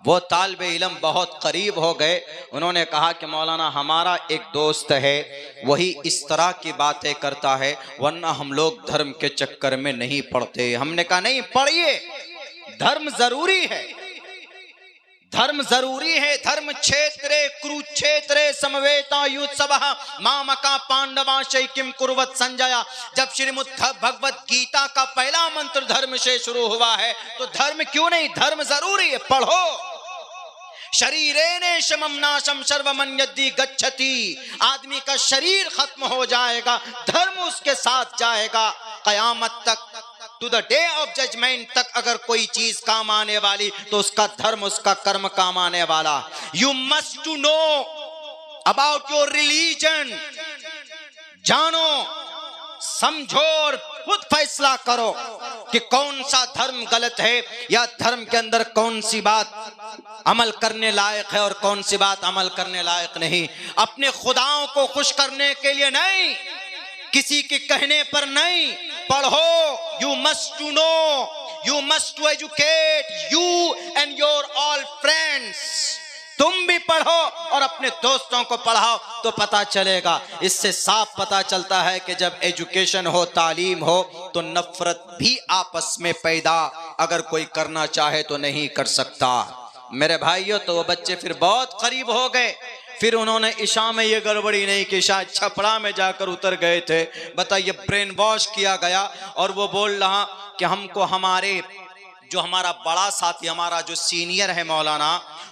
Speaker 2: वो तालिबे इल्म बहुत करीब हो गए। उन्होंने कहा कि मौलाना हमारा एक दोस्त है, वही इस तरह की बातें करता है, वरना हम लोग धर्म के चक्कर में नहीं पड़ते। हमने कहा नहीं, पढ़िए, धर्म जरूरी है, धर्म जरूरी है। धर्म क्षेत्रे कुरुक्षेत्रे समवेता युत्सवः मामका पांडवा शैकिम कुर्वत संजया। जब श्रीमद् भगवत गीता का पहला मंत्र धर्म से शुरू हुआ है, तो धर्म क्यों नहीं, धर्म जरूरी है, पढ़ो। शरीरेण शमम नाशम सर्वमन यदि गच्छति। आदमी का शरीर खत्म हो जाएगा, धर्म उसके साथ जाएगा कयामत तक, to the day of judgement तक। अगर कोई चीज काम आने वाली तो उसका धर्म, उसका कर्म काम आने वाला। You must to know about your religion. जानो, समझो और खुद फैसला करो कि कौन सा धर्म गलत है या धर्म के अंदर कौन सी बात अमल करने लायक है और कौन सी बात अमल करने लायक नहीं। अपने खुदाओं को खुश करने के लिए नहीं, किसी के कहने पर नहीं, पढ़ो। You must to know, you must to educate you and your all friends. तुम भी पढ़ो और अपने दोस्तों को पढ़ाओ तो पता चलेगा। इससे साफ पता चलता है कि जब एजुकेशन हो, तालीम हो, तो नफरत भी आपस में पैदा अगर कोई करना चाहे तो नहीं कर सकता। मेरे भाइयों, तो वो बच्चे फिर बहुत करीब हो गए। फिर उन्होंने ईशा में ये गड़बड़ी नहीं कि शायद छपड़ा में जाकर उतर गए थे। बताइए, ब्रेन वॉश किया गया। और वो बोल रहा कि हमको हमारे जो हमारा बड़ा साथी, हमारा जो सीनियर है मौलाना,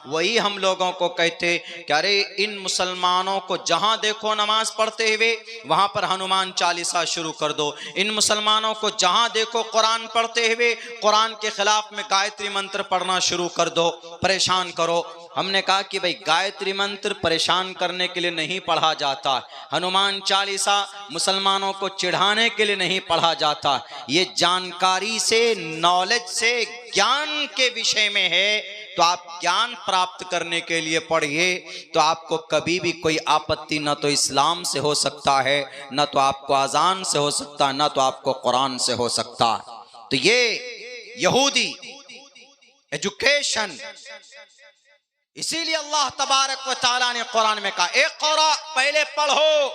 Speaker 2: वही हम लोगों को कहते कि अरे इन मुसलमानों को जहां देखो नमाज पढ़ते हुए वहां पर हनुमान चालीसा शुरू कर दो। इन मुसलमानों को जहां देखो कुरान पढ़ते हुए कुरान के खिलाफ में गायत्री मंत्र पढ़ना शुरू कर दो, परेशान करो। हमने कहा कि भाई गायत्री मंत्र परेशान करने के लिए नहीं पढ़ा जाता, हनुमान चालीसा मुसलमानों को चिढ़ाने के लिए नहीं पढ़ा जाता, ये जानकारी से, नॉलेज से, ज्ञान के विषय में है। तो आप ज्ञान प्राप्त करने के लिए पढ़िए, तो आपको कभी भी कोई आपत्ति न तो इस्लाम से हो सकता है, न तो आपको अजान से हो सकता है, न तो आपको कुरान से हो सकता। तो ये यहूदी एजुकेशन, इसीलिए अल्लाह तबारक व तआला ने कुरान में कहा इक़रा, पहले पढ़ो।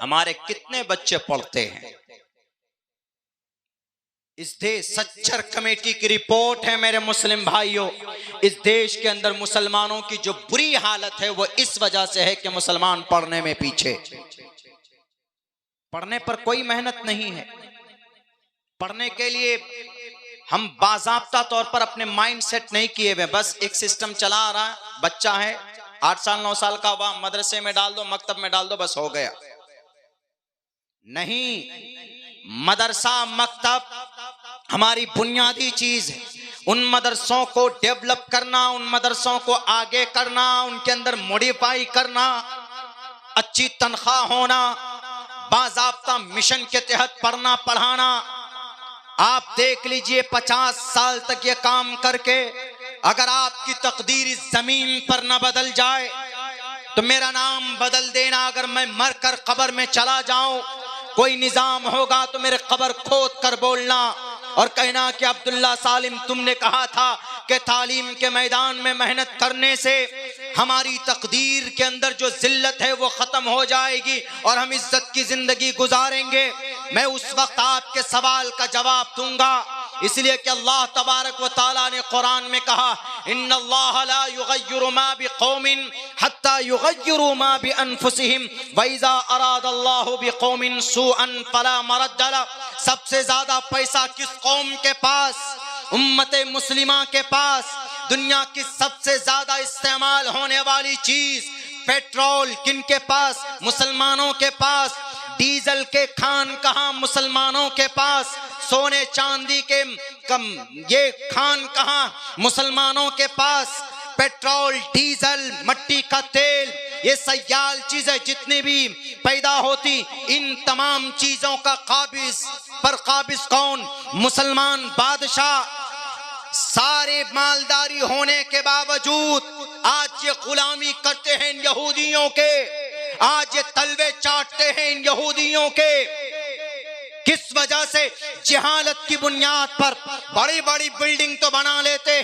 Speaker 2: हमारे कितने बच्चे पढ़ते हैं? इस देश सच्चर कमेटी की रिपोर्ट है मेरे मुस्लिम भाइयों, इस देश के अंदर मुसलमानों की जो बुरी हालत है वो इस वजह से है कि मुसलमान पढ़ने में पीछे, पढ़ने पर कोई मेहनत नहीं है। पढ़ने के लिए हम बाज़ाब्ता तौर पर अपने माइंड सेट नहीं किए हुए, बस एक सिस्टम चला आ रहा है, बच्चा है 8 साल 9 साल का हुआ, मदरसे में डाल दो, मकतब में डाल दो, बस हो गया। नहीं, मदरसा मकतब हमारी बुनियादी चीज है। उन मदरसों को डेवलप करना, उन मदरसों को आगे करना, उनके अंदर मॉडिफाई करना, अच्छी तनख्वाह होना, बाज़ाब्ता मिशन के तहत पढ़ना पढ़ाना। आप देख लीजिए 50 साल तक ये काम करके अगर आपकी तकदीर इस जमीन पर न बदल जाए तो मेरा नाम बदल देना। अगर मैं मरकर कब्र में चला जाऊं, कोई निजाम होगा तो मेरे कब्र खोद कर बोलना और कहना कि अब्दुल्ला सालिम तुमने कहा था कि तालीम के मैदान में मेहनत करने से हमारी तकदीर के अंदर जो जिल्लत है वो खत्म हो जाएगी और हम इज्जत की जिंदगी गुजारेंगे। मैं उस वक्त आपके सवाल का जवाब दूंगा, इसलिए कि अल्लाह तबारक व तआला ने कुरान में कहा इन्नल्लाह ला युगय्यिरु मा बिकौमिन हत्ता युगय्यिरु मा बिअनफुसिहिम व इज़ा अरादल्लाहु बिकौमिन सूअन फला मरद्द ला। सबसे ज्यादा पैसा किस कौम के पास? उम्मते मुस्लिमा के पास। दुनिया की सबसे ज्यादा इस्तेमाल होने वाली चीज पेट्रोल किनके पास? मुसलमानों के पास। डीजल के खान कहां? मुसलमानों के पास। सोने चांदी के ये खान कहां? मुसलमानों के पास। पेट्रोल, डीजल, मट्टी का तेल, ये सयाल चीजें जितनी भी पैदा होती, इन तमाम चीजों का काबिज कौन? मुसलमान बादशाह। सारे मालदारी होने के बावजूद आज ये गुलामी करते हैं इन यहूदियों के, आज ये तलवे चाटते हैं इन यहूदियों के। किस वजह से? जहालत की बुनियाद पर बड़ी बड़ी बिल्डिंग तो बना लेते,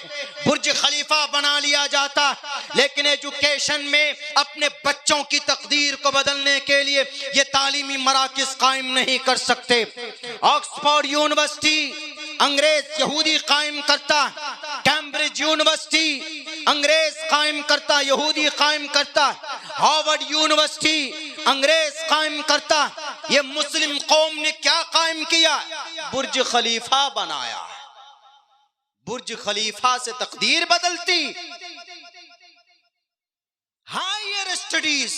Speaker 2: बुर्ज खलीफा बना लिया जाता, लेकिन एजुकेशन में अपने बच्चों की तकदीर को बदलने के लिए ये तालीमी मराकिज कायम नहीं कर सकते। ऑक्सफोर्ड यूनिवर्सिटी अंग्रेज यहूदी कायम करता, कैम्ब्रिज यूनिवर्सिटी अंग्रेज कायम करता, यहूदी कायम करता, हार्वर्ड यूनिवर्सिटी अंग्रेज कायम करता। ये मुस्लिम कौम ने क्या कायम किया? बुर्ज खलीफा बनाया। बुर्ज खलीफा से तकदीर बदलती। हायर स्टडीज,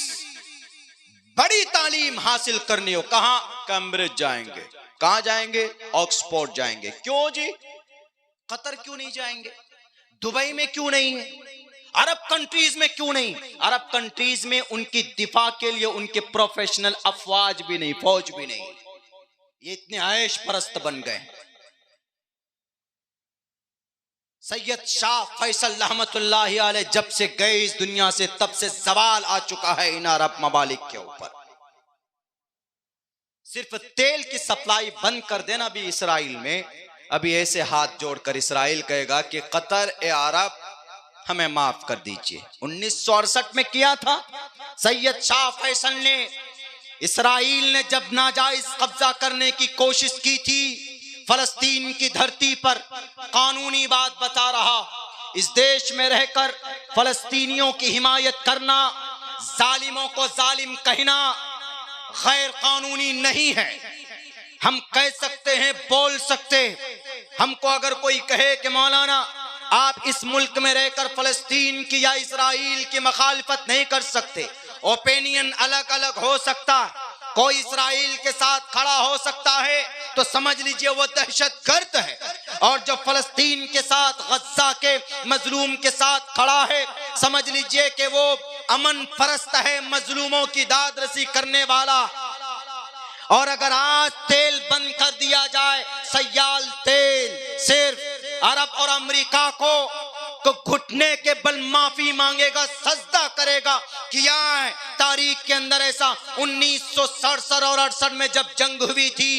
Speaker 2: बड़ी तालीम हासिल करनी हो, कहां? कैम्ब्रिज जाएंगे। कहां जाएंगे? ऑक्सफोर्ड जाएंगे। क्यों जी? कतर क्यों नहीं जाएंगे? दुबई में क्यों नहीं है? अरब कंट्रीज में क्यों नहीं? अरब कंट्रीज में उनकी दिफा के लिए उनके प्रोफेशनल अफवाज भी नहीं, फौज भी नहीं। ये इतने आयश परस्त बन गए। सैयद शाह फैसल रहमतुल्लाहि अलैह जब से गए इस दुनिया से, तब से सवाल आ चुका है इन अरब ममालिक के ऊपर। सिर्फ तेल की सप्लाई बंद कर देना भी इसराइल में, अभी ऐसे हाथ जोड़कर इसराइल कहेगा कि कतर ए अरब हमें माफ कर दीजिए। 1968 में किया था सैयद शाह फैसल ने। इसराइल ने जब नाजायज कब्जा करने की कोशिश की थी फलस्तीन की धरती पर, कानूनी बात बता रहा, इस देश में रहकर फलस्तीनियों की हिमायत करना, जालिमों को जालिम कहना गैर कानूनी नहीं है। हम कह सकते हैं, बोल सकते। हमको अगर कोई कहे कि मौलाना आप इस मुल्क में रहकर फलस्तीन की या इसराइल की मुखालिफत नहीं कर सकते, ओपिनियन अलग अलग हो सकता, कोई इसराइल के साथ खड़ा हो सकता है, तो समझ लीजिए वो दहशतगर्द है। और जो फलस्तीन के साथ, गज्जा के मजलूम के साथ खड़ा है,
Speaker 3: समझ लीजिए कि वो अमन परस्त है, मजलूमों की दादरसी करने वाला। और अगर आज तेल बंद कर दिया जाए, सयाल तेल सिर्फ अरब और अमेरिका को घुटने के बल माफी मांगेगा, सजदा करेगा। किया है तारीख के अंदर ऐसा। 1967 और 68 में जब जंग हुई थी,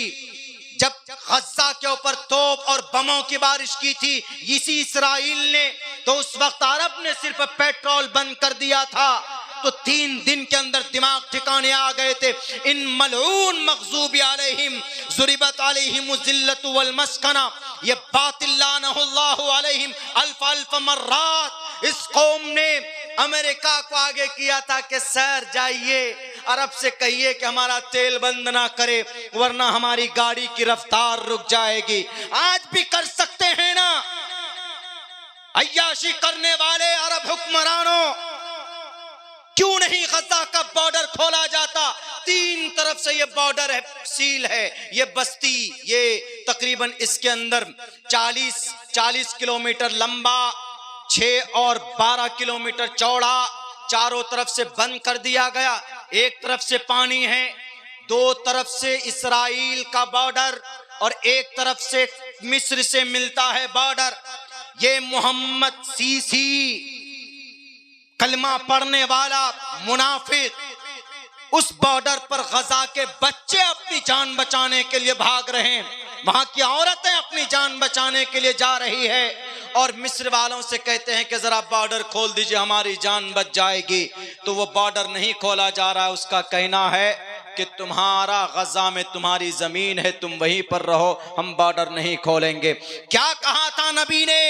Speaker 3: जब गज्जा के ऊपर तोप और बमों की बारिश की थी इसी इसराइल ने, तो उस वक्त अरब ने सिर्फ पेट्रोल बंद कर दिया था, तो 3 दिन के अंदर दिमाग ठिकाने आ गए थे। इन मलऊन मग़ज़ूबी अलैहिम ज़ुरिबत अलैहिम ज़िल्लतु वल मस्कना, ये बातिल लानहुल्लाहु अलैहिम अल्फ अल्फ मर्रात। इस कौम ने अमेरिका को आगे किया था कि सर जाइए अरब से कहिए कि हमारा तेल बंद ना करे वरना हमारी गाड़ी की रफ्तार रुक जाएगी। आज भी कर सकते हैं ना? अय्याशी करने वाले अरब हुक्मरानों, क्यों नहीं गज़ा का बॉर्डर खोला जाता? 3 तरफ से ये बॉर्डर है, सील है। ये बस्ती, ये तकरीबन इसके अंदर 40 किलोमीटर लंबा, 6 और 12 किलोमीटर चौड़ा, चारों तरफ से बंद कर दिया गया। एक तरफ से पानी है, 2 तरफ से इसराइल का बॉर्डर और एक तरफ से मिस्र से मिलता है बॉर्डर। ये मोहम्मद सीसी कलमा पढ़ने वाला मुनाफिक उस बॉर्डर पर गजा के बच्चे अपनी जान बचाने के लिए भाग रहे हैं, वहां की औरतें अपनी जान बचाने के लिए जा रही है और मिस्र वालों से कहते हैं कि जरा बॉर्डर खोल दीजिए हमारी जान बच जाएगी। तो वो बॉर्डर नहीं खोला जा रहा है। उसका कहना है कि तुम्हारा गजा में तुम्हारी जमीन है, तुम वहीं पर रहो, हम बॉर्डर नहीं खोलेंगे। क्या कहा था नबी ने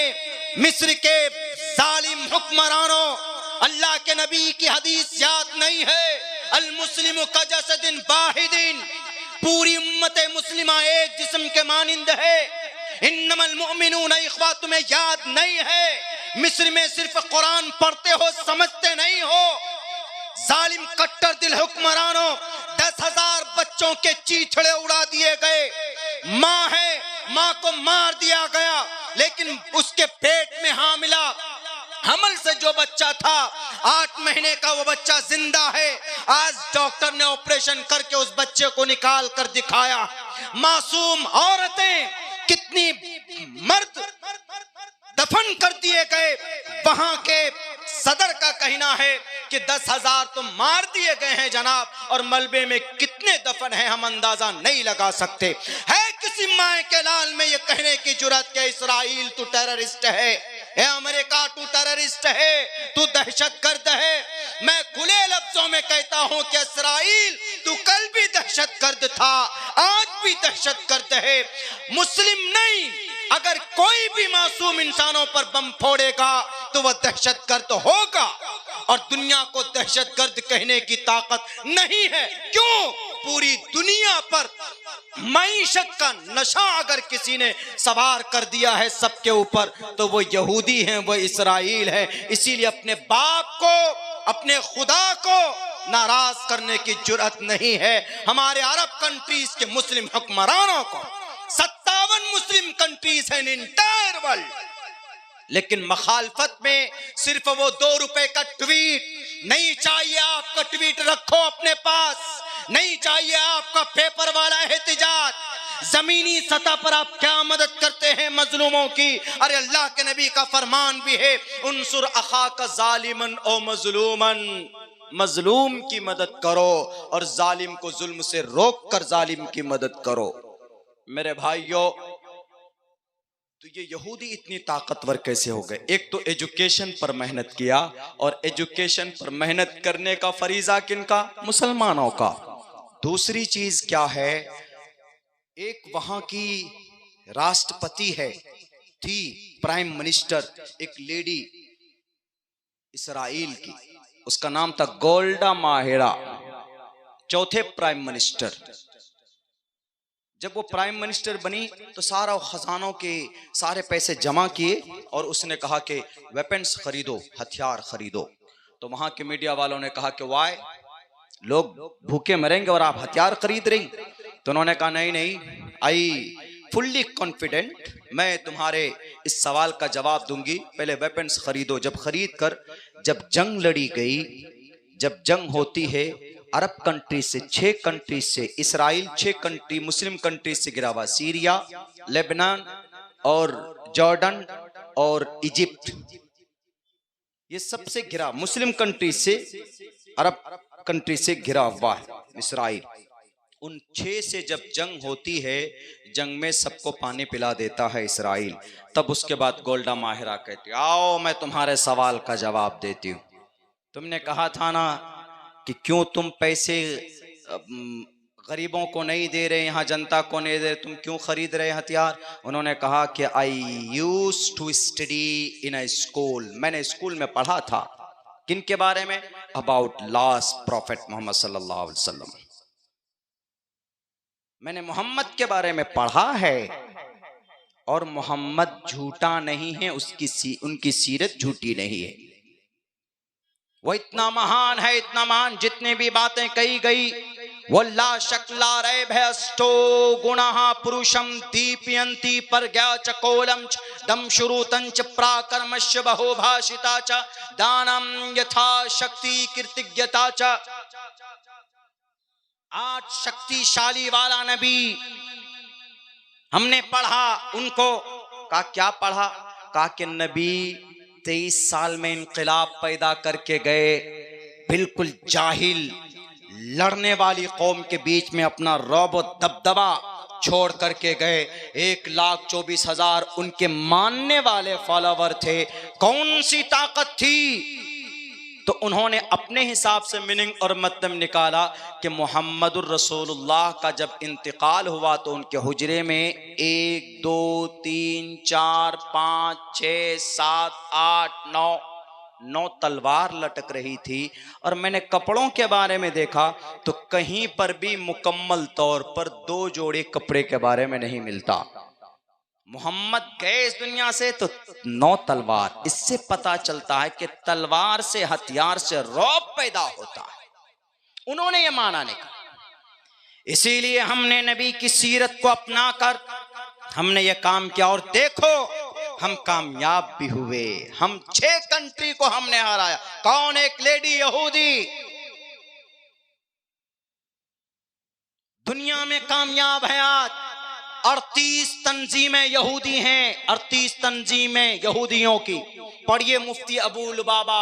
Speaker 3: मिस्र के जालिम हुक्मरानों? अल्लाह के नबी की हदीस याद नहीं है? अल मुस्लिम का जसदिन वाहिदिन, पूरी उम्मत मुस्लिमा एक जिस्म के मानिंद है। इन्नमल मुमिनून इख्वा, तुम्हें याद नहीं है? मिस्र में सिर्फ कुरान पढ़ते हो, समझते नहीं हो। जालिम कट्टर दिल हुक्मरानों, 10,000 बच्चों के चीथड़े उड़ा दिए गए। माँ है, माँ को मार दिया गया, लेकिन उसके पेट में हामिला हमल से जो बच्चा था 8 महीने का, वो बच्चा जिंदा है। आज डॉक्टर ने ऑपरेशन करके उस बच्चे को निकाल कर दिखाया। मासूम औरतें, कितनी मर्द दफन कर दिए गए। वहां के सदर का कहना है कि 10,000 तो मार दिए गए हैं जनाब, और मलबे में कितने दफन हैं हम अंदाजा नहीं लगा सकते। है किसी माए के लाल में ये कहने की जुर्रत कि इसराइल तू टेररिस्ट है, अमेरिका तू टेररिस्ट है, तू दहशतगर्द है? मैं खुले लफ्जों में कहता हूं कि इसराइल तू कल भी दहशतगर्द था, आज भी दहशतगर्द है। मुस्लिम नहीं, अगर कोई भी मासूम इंसानों पर बम फोड़ेगा तो वह दहशतगर्द होगा, और दुनिया को दहशतगर्द कहने की ताकत नहीं है। क्यों? पूरी दुनिया पर मईशत का नशा अगर किसी ने सवार कर दिया है सबके ऊपर, तो वो यहूदी हैं, वो इसराइल है। इसीलिए अपने बाप को, अपने खुदा को नाराज करने की जुर्रत नहीं है। हमारे अरब कंट्रीज के मुस्लिम हुक्मरानों को 57 मुस्लिम कंट्रीज हैं इन एंटायर वर्ल्ड, लेकिन मखालफत में सिर्फ वो 2 रुपए का ट्वीट नहीं चाहिए। आपका ट्वीट रखो अपने पास, नहीं चाहिए आपका पेपर वाला एहतिजाज। जमीनी सतह पर आप क्या मदद करते हैं मजलूमों की? अरे अल्लाह के नबी का फरमान भी है, उनसुर अखाका जालिमन ओ मजलूमन, मजलूम की मदद करो और जालिम को जुल्म से रोक कर जालिम की मदद करो। मेरे भाइयों, तो ये यहूदी इतनी ताकतवर कैसे हो गए? एक तो एजुकेशन पर मेहनत किया, और एजुकेशन पर मेहनत करने का फरीजा किनका? मुसलमानों का। दूसरी चीज क्या है? एक वहां की राष्ट्रपति है, थी प्राइम मिनिस्टर, एक लेडी इसराइल की, उसका नाम था गोल्डा माहिरा, चौथे प्राइम मिनिस्टर। जब वो प्राइम मिनिस्टर बनी तो सारा खजानों के सारे पैसे जमा किए और उसने कहा कि वेपन्स खरीदो, हथियार खरीदो। तो वहां के मीडिया वालों ने कहा कि वाई, लोग भूखे मरेंगे और आप हथियार खरीद रही? तो उन्होंने कहा नहीं नहीं, आई फुल्ली कॉन्फिडेंट मैं तुम्हारे इस सवाल का जवाब दूंगी। पहले वेपन्स खरीदो। जब खरीद कर जब जंग लड़ी गई, जब जंग होती है, अरब कंट्री से 6 कंट्री से, इसराइल 6 कंट्री मुस्लिम कंट्री से घिरा हुआ, सीरिया, लेबनान और जॉर्डन और इजिप्ट, ये सबसे घिरा मुस्लिम कंट्री से, अरब कंट्री से घिरा हुआ है इसराइल। उन 6 से जब जंग होती है, जंग में सबको पानी पिला देता है इसराइल। तब उसके बाद गोल्डा माहिरा कहती, आओ मैं तुम्हारे सवाल का जवाब देती हूँ। तुमने कहा था ना कि क्यों तुम पैसे गरीबों को नहीं दे रहे, यहाँ जनता को नहीं दे रहे, तुम क्यों खरीद रहे हथियार? उन्होंने कहा कि I used to study in a school, मैंने स्कूल में पढ़ा था। किन के बारे में? अबाउट लास्ट प्रॉफिट मोहम्मद सल्लल्लाहु अलैहि वसल्लम। मैंने मोहम्मद के बारे में पढ़ा है और मोहम्मद झूठा नहीं है, उनकी सीरत झूठी नहीं है। वो इतना महान है, इतना महान, जितने भी बातें कही गई वो ला शक ला रैब है। अष्टो गुणः पुरुषम दीपयन्ति परज्ञा च कोलम च दम शुरुतंच प्राकर्मश्य बहुभाषिता च दानम यथा शक्ति कीर्तिज्ञता च। 8 शक्तिशाली वाला नबी हमने पढ़ा। उनको कहा क्या पढ़ा? कहा कि नबी 23 साल में इंकलाब पैदा करके गए, बिल्कुल जाहिल लड़ने वाली कौम के बीच में अपना रौब व दबदबा छोड़ करके गए। 1,24,000 उनके मानने वाले फॉलोवर थे। कौन सी ताकत थी? तो उन्होंने अपने हिसाब से मीनिंग और मतलब निकाला कि मोहम्मदुर रसूलुल्लाह का जब इंतकाल हुआ तो उनके हुजरे में 1 2 3 4 5 6 7 8 9 तलवार लटक रही थी। और मैंने कपड़ों के बारे में देखा तो कहीं पर भी मुकम्मल तौर पर 2 जोड़े कपड़े के बारे में नहीं मिलता। मोहम्मद गए इस दुनिया से तो 9 तलवार। इससे पता चलता है कि तलवार से, हथियार से रौब पैदा होता है। उन्होंने ये माना नहीं। इसीलिए हमने नबी की सीरत को अपना कर हमने ये काम किया और देखो हम कामयाब भी हुए। हम 6 कंट्री को हमने हराया। कौन? एक लेडी यहूदी दुनिया में कामयाब है आज। 38 तंजीमें यहूदी हैं, 38 तंजीमें यहूदियों की। पढ़िए मुफ्ती अबू लुबाबा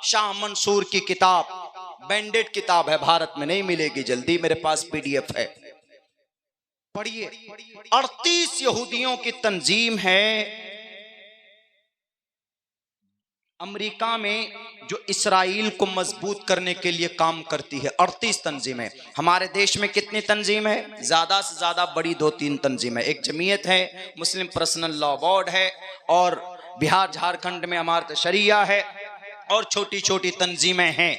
Speaker 3: शाह मंसूर की किताब, बैंडेड किताब है, भारत में नहीं मिलेगी जल्दी, मेरे पास PDF है, पढ़िए। 38 यहूदियों की तंजीम है। अमेरिका में जो इसराइल को मजबूत करने के लिए काम करती है, 38 तंजीमें। हमारे देश में कितनी तंजीम है? ज्यादा से ज्यादा बड़ी 2-3 तंजीम है। एक जमीयत है, मुस्लिम पर्सनल लॉ बोर्ड है, और बिहार झारखंड में इमारत शरिया है, और छोटी छोटी तंजीमें हैं।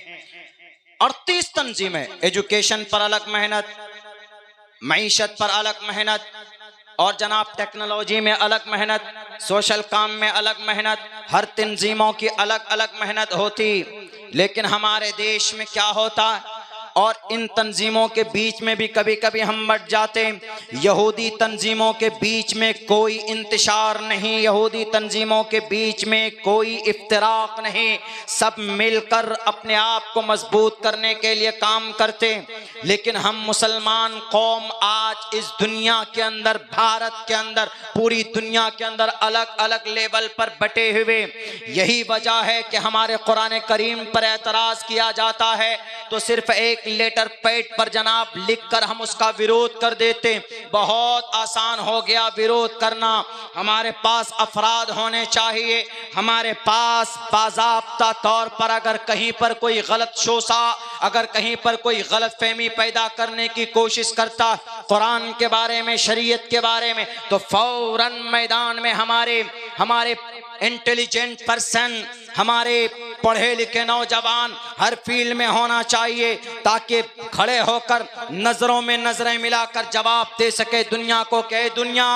Speaker 3: 38 तंजीमें। एजुकेशन पर अलग मेहनत, मईशत पर अलग मेहनत, और जनाब टेक्नोलॉजी में अलग मेहनत, सोशल काम में अलग मेहनत। हर तंजीमों की अलग अलग मेहनत होती। लेकिन हमारे देश में क्या होता है, और इन तंजीमों के बीच में भी कभी कभी हम बट जाते। यहूदी तंजीमों के बीच में कोई इंतशार नहीं, यहूदी तंजीमों के बीच में कोई इफ्तिराक नहीं, सब मिलकर अपने आप को मजबूत करने के लिए काम करते। लेकिन हम मुसलमान कौम आज इस दुनिया के अंदर, भारत के अंदर, पूरी दुनिया के अंदर अलग अलग लेवल पर बटे हुए। यही वजह है कि हमारे कुरान करीम पर एतराज किया जाता है तो सिर्फ एक लेटर पैड पर जनाब लिखकर हम उसका विरोध कर देते। बहुत आसान हो गया विरोध करना। हमारे पास अफराद होने चाहिए, हमारे पास बाज़ाब्ता तौर पर अगर कहीं पर कोई गलत शोषा, अगर कहीं पर कोई गलत फहमी पैदा करने की कोशिश करता कुरान के बारे में, शरीयत के बारे में, तो फौरन मैदान में हमारे इंटेलिजेंट पर्सन, हमारे पढ़े लिखे नौजवान हर फील्ड में होना चाहिए, ताकि खड़े होकर नजरों में नजरें मिलाकर जवाब दे सके दुनिया को, कहे दुनिया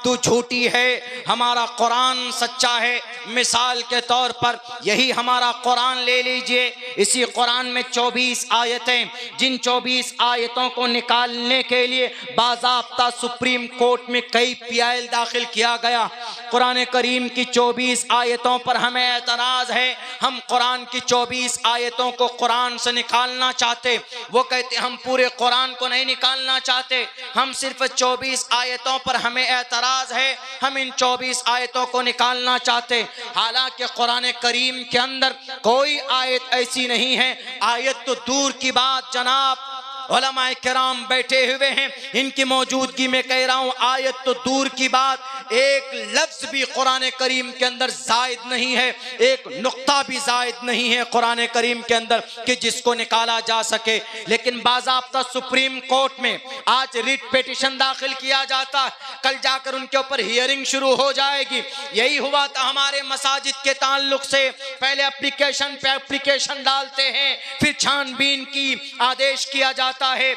Speaker 3: तू झूठी है, हमारा कुरान सच्चा है। मिसाल के तौर पर यही हमारा कुरान ले लीजिए, इसी कुरान में 24 आयतें, जिन 24 आयतों को निकालने के लिए बाज़ाब्ता सुप्रीम कोर्ट में कई पीआईएल दाखिल किया गया। कुरान करीम की 24 आयतों पर हमें एतराज है, हम कुरान की 24 आयतों को कुरान से निकालना चाहते। वो कहते हम पूरे कुरान को नहीं निकालना चाहते, हम सिर्फ 24 आयतों पर हमें एतराज है, हम इन 24 आयतों को निकालना चाहते। हालांकि कुरान करीम के अंदर कोई आयत ऐसी नहीं है, आयत तो दूर की बात जनाब, उलमाए किराम बैठे हुए हैं, इनकी मौजूदगी में कह रहा हूं, आयत तो दूर की बात, एक लफ्ज भी कुरान करीम के अंदर जायद नहीं है, एक नुक्ता भी जायद नहीं है कुरान करीम के अंदर कि जिसको निकाला जा सके। लेकिन बाज़ाब्ता सुप्रीम कोर्ट में आज रिट पिटीशन दाखिल किया जाता, कल जाकर उनके ऊपर हियरिंग शुरू हो जाएगी। यही हुआ था हमारे मसाजिद के ताल्लुक से, पहले एप्लीकेशन पे एप्लीकेशन डालते हैं, फिर छानबीन की आदेश किया जाता है।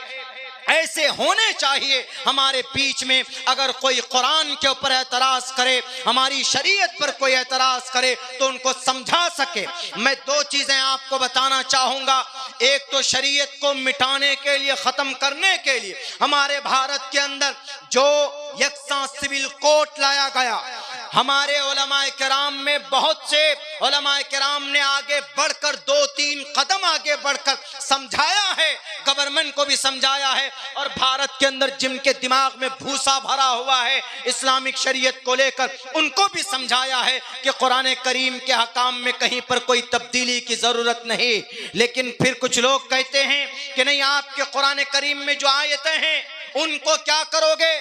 Speaker 3: ऐसे होने चाहिए हमारे बीच में। अगर कोई कुरान के ऊपर एतराज करे, हमारी शरीयत पर कोई एतराज करे, तो उनको समझा सके। मैं दो चीजें आपको बताना चाहूंगा, एक तो शरीयत को मिटाने के लिए, खत्म करने के लिए हमारे भारत के अंदर जो यकसा सिविल कोर्ट लाया गया, हमारे उलमाए किराम में बहुत से उलमाए किराम ने आगे बढ़कर 2-3 कदम आगे बढ़कर समझाया है, गवर्नमेंट को भी समझाया है, और भारत के अंदर जिनके दिमाग में भूसा भरा हुआ है इस्लामिक शरीयत को लेकर, उनको भी समझाया है कि कुरान करीम के हकाम में कहीं पर कोई तब्दीली की जरूरत नहीं। लेकिन फिर कुछ लोग कहते हैं कि नहीं, आपके कुरान करीम में जो आयतें हैं उनको क्या करोगे,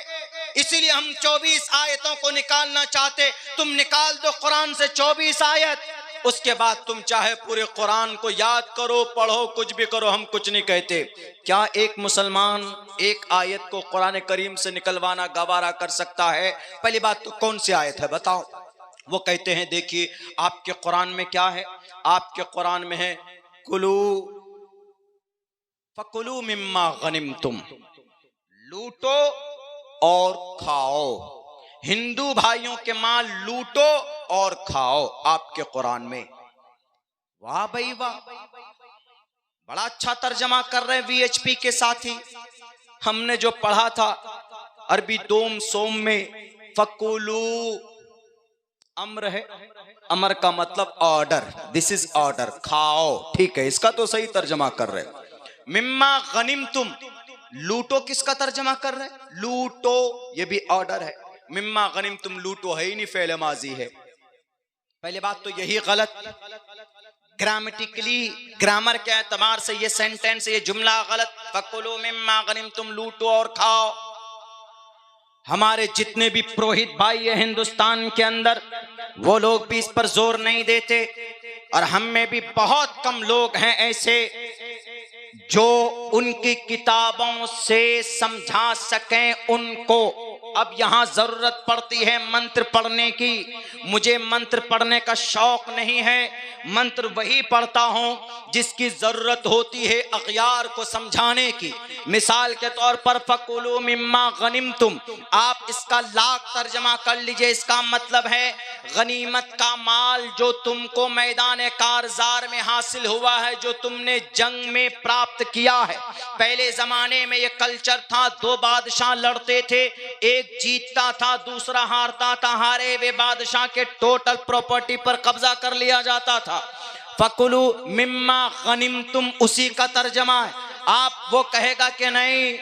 Speaker 3: इसीलिए हम 24 आयतों को निकालना चाहते। तुम निकाल दो कुरान से 24 आयत, उसके बाद तुम चाहे पूरे कुरान को याद करो, पढ़ो, कुछ भी करो, हम कुछ नहीं कहते। क्या एक मुसलमान एक आयत को कुरान करीम से निकलवाना गवारा कर सकता है? पहली बात तो कौन सी आयत है बताओ? वो कहते हैं देखिए आपके कुरान में क्या है, आपके कुरान में है कुलू फकुलू मिम्मा गनिमतुम, लूटो और खाओ। हिंदू भाइयों के माल लूटो और खाओ, आपके कुरान में। वाह भाई वाह, बड़ा अच्छा तर्जमा कर रहे हैं वीएचपी के साथी। हमने जो पढ़ा था अरबी दोम सोम में, फकुलू अम्र है, अमर का मतलब ऑर्डर, दिस इज ऑर्डर, खाओ, ठीक है, इसका तो सही तर्जमा कर रहे। मिम्मा गनिमतुम, लूटो किसका तर्जमा कर रहे हैं? लूटो, ये भी ऑर्डर है। मिम्मा गनिमतुम लूटो है ही नहीं, फेल माजी है। पहले बात तो यही गलत, ग्रामेटिकली ग्रामर के एतबार से ये सेंटेंस, ये जुमला गलत। फकुलू मिम्मा गनिमतुम, लूटो और खाओ। हमारे जितने भी पुरोहित भाई है हिंदुस्तान के अंदर, वो लोग भी इस पर जोर नहीं देते, और हम में भी बहुत कम लोग हैं ऐसे जो उनकी किताबों से समझा सकें उनको। अब यहाँ जरूरत पड़ती है मंत्र पढ़ने की। मुझे मंत्र पढ़ने का शौक नहीं है, मंत्र वही पढ़ता हूँ जिसकी जरूरत होती है अगयार को समझाने की। मिसाल के तौर पर फकुलू मिम्मा गनिमतुम, आप इसका लाख तर्जमा कर लीजिए। इसका मतलब है गनीमत का माल जो तुमको मैदान कारजार में हासिल हुआ है, जो तुमने जंग में प्राप्त किया है। पहले जमाने में ये कल्चर था, दो बादशाह लड़ते थे, एक जीतता था दूसरा हारता था, हारे वे बादशाह के टोटल प्रॉपर्टी पर कब्जा कर लिया जाता था। फकुलू मिम्मा गनिमतुम उसी का तर्जमा है। आप वो कहेगा कि नहीं,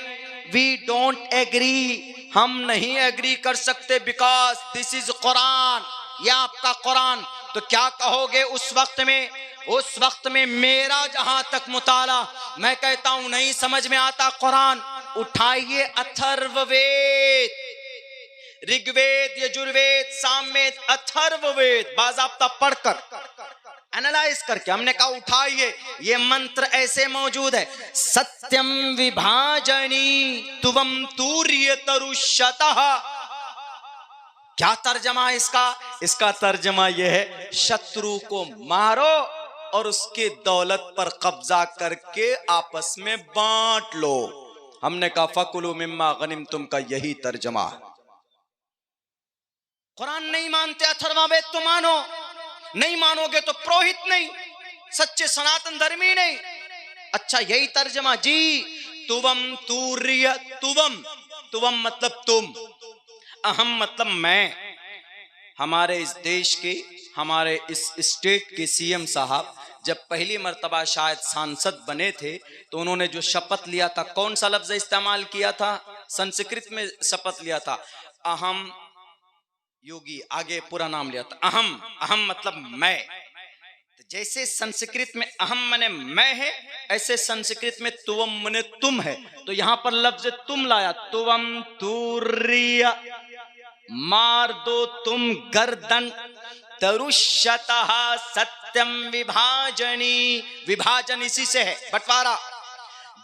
Speaker 3: वी डोंट एग्री, हम नहीं एग्री कर सकते बिकॉज दिस इज कुरान, ये आपका कुरान। तो क्या कहोगे उस वक्त में? उस वक्त में मेरा जहां तक मुताला, मैं कहता हूं नहीं समझ में आता कुरान, उठाइए अथर्ववेद, ऋग्वेद, यजुर्वेद, सामवेद, अथर्ववेद बाज़ाब्ता पढ़कर एनालाइज करके हमने कहा उठाइए, ये मंत्र ऐसे मौजूद है। सत्यम विभाजनी तुवम तूर्य तरुष्यतः। क्या तर्जमा इसका? इसका तर्जमा यह है शत्रु को मारो और उसकी दौलत पर कब्जा करके आपस में बांट लो। हमने कहा फकुलू मिम्मा गनिमतुम का यही तर्जमा। कुरान नहीं मानते अथर्ववेद तो मानो, नहीं मानोगे तो पुरोहित नहीं, सच्चे सनातन धर्मी नहीं। अच्छा यही तर्जमा जी। तुवम तूर्य, तुवम, तुवम मतलब तुम, अहम मतलब मैं। हमारे इस देश के, हमारे इस स्टेट के सीएम साहब जब पहली मर्तबा शायद सांसद बने थे तो उन्होंने जो शपथ लिया था, कौन सा लफ्ज इस्तेमाल किया था? संस्कृत में शपथ लिया था, अहम योगी, आगे पूरा नाम लिया था अहम। अहम मतलब मैं। तो जैसे संस्कृत में अहम मने मैं है, ऐसे संस्कृत में तुवम मने तुम है। तो यहां पर लफ्ज तुम लाया, तुवम तूर्य, मार दो तुम गर्दन, तरुष्यतः सत्यम विभाजनी। विभाजन इसी से है, बंटवारा।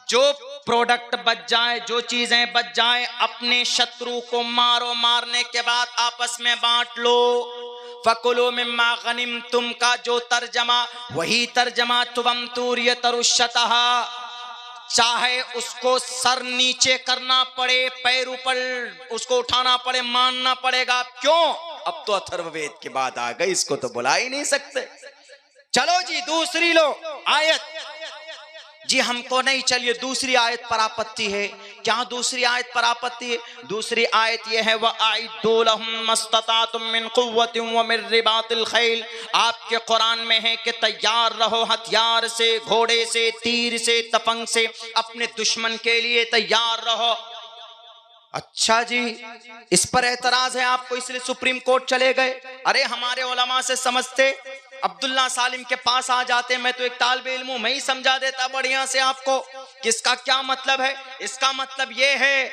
Speaker 3: जो प्रोडक्ट बच जाए, जो चीजें बच जाए, अपने शत्रु को मारो, मारने के बाद आपस में बांट लो। फकुलू मिम्मा गनिमतुम का जो तर्जमा, वही तर्जमा तुवम तूर्य तरुष्यतः। चाहे उसको सर नीचे करना पड़े, पैर ऊपर उसको उठाना पड़े, मानना पड़ेगा। क्यों? अब तो अथर्ववेद की बात आ गई, इसको तो बुला ही नहीं सकते। चलो जी दूसरी लो आयत जी। हमको नहीं, चलिए दूसरी आयत पर आपत्ति है। क्या दूसरी आयत पर आपत्ति है? दूसरी आयत यह है, वअइद्दू लहुम मस्ततातुम मिन कुव्वतिन व मिन रिबातिल खैल। आपके कुरान में है कि तैयार रहो हथियार से, घोड़े से, तीर से, तपंग से, अपने दुश्मन के लिए तैयार रहो। अच्छा जी, इस पर एतराज है आपको, इसलिए सुप्रीम कोर्ट चले गए। अरे हमारे उलमा से समझते, अब्दुल्ला सालिम के पास आ जाते, मैं तो एक तालिबे इल्म हूं, मैं ही समझा देता बढ़िया से आपको कि इसका क्या मतलब है। इसका मतलब ये है,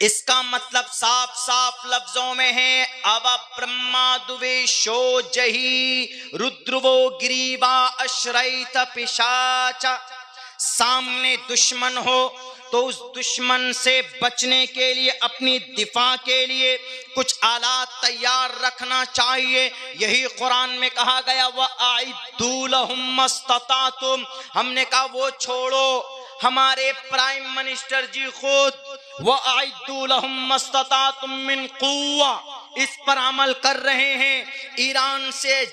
Speaker 3: इसका मतलब साफ साफ लफ्जों में है, अव ब्रह्मादुवेशो जही रुद्रवो गिरीवा अश्रैत पिशाच। सामने दुश्मन हो तो उस दुश्मन से बचने के लिए, अपनी दिफा के लिए कुछ आलात तैयार रखना चाहिए। यही कुरान में कहा गया, वअइद्दू लहुम मस्ततातुम। हमने कहा वो छोड़ो, हमारे प्राइम मिनिस्टर जी खुद वअइद्दू लहुम मस्ततातुम मिन कुव्वा इस पर अमल कर रहे हैं। ईरान से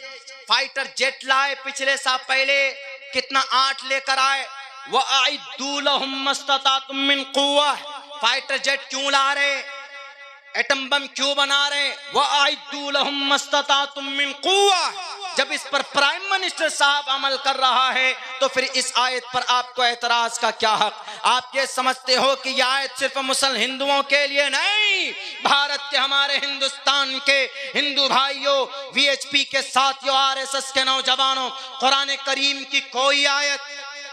Speaker 3: फाइटर जेट लाए पिछले साल, पहले कितना 8 लेकर आए। वअइद्दू लहुम मस्ततातुम मिन कुव्वा। फाइटर जेट क्यों ला रहे, एटम बम क्यों बना रहे? वअइद्दू लहुम मस्ततातुम मिन कुव्वा। जब इस पर प्राइम मिनिस्टर साहब अमल कर रहा है तो फिर इस आयत पर आपको एतराज का क्या हक? आप ये समझते हो कि यह आयत सिर्फ मुसलमान हिंदुओं के लिए नहीं, भारत के, हमारे हिंदुस्तान के हिंदू भाइयों, वीएचपी के साथियों, आरएसएस के नौजवानों, कुरान करीम की कोई आयत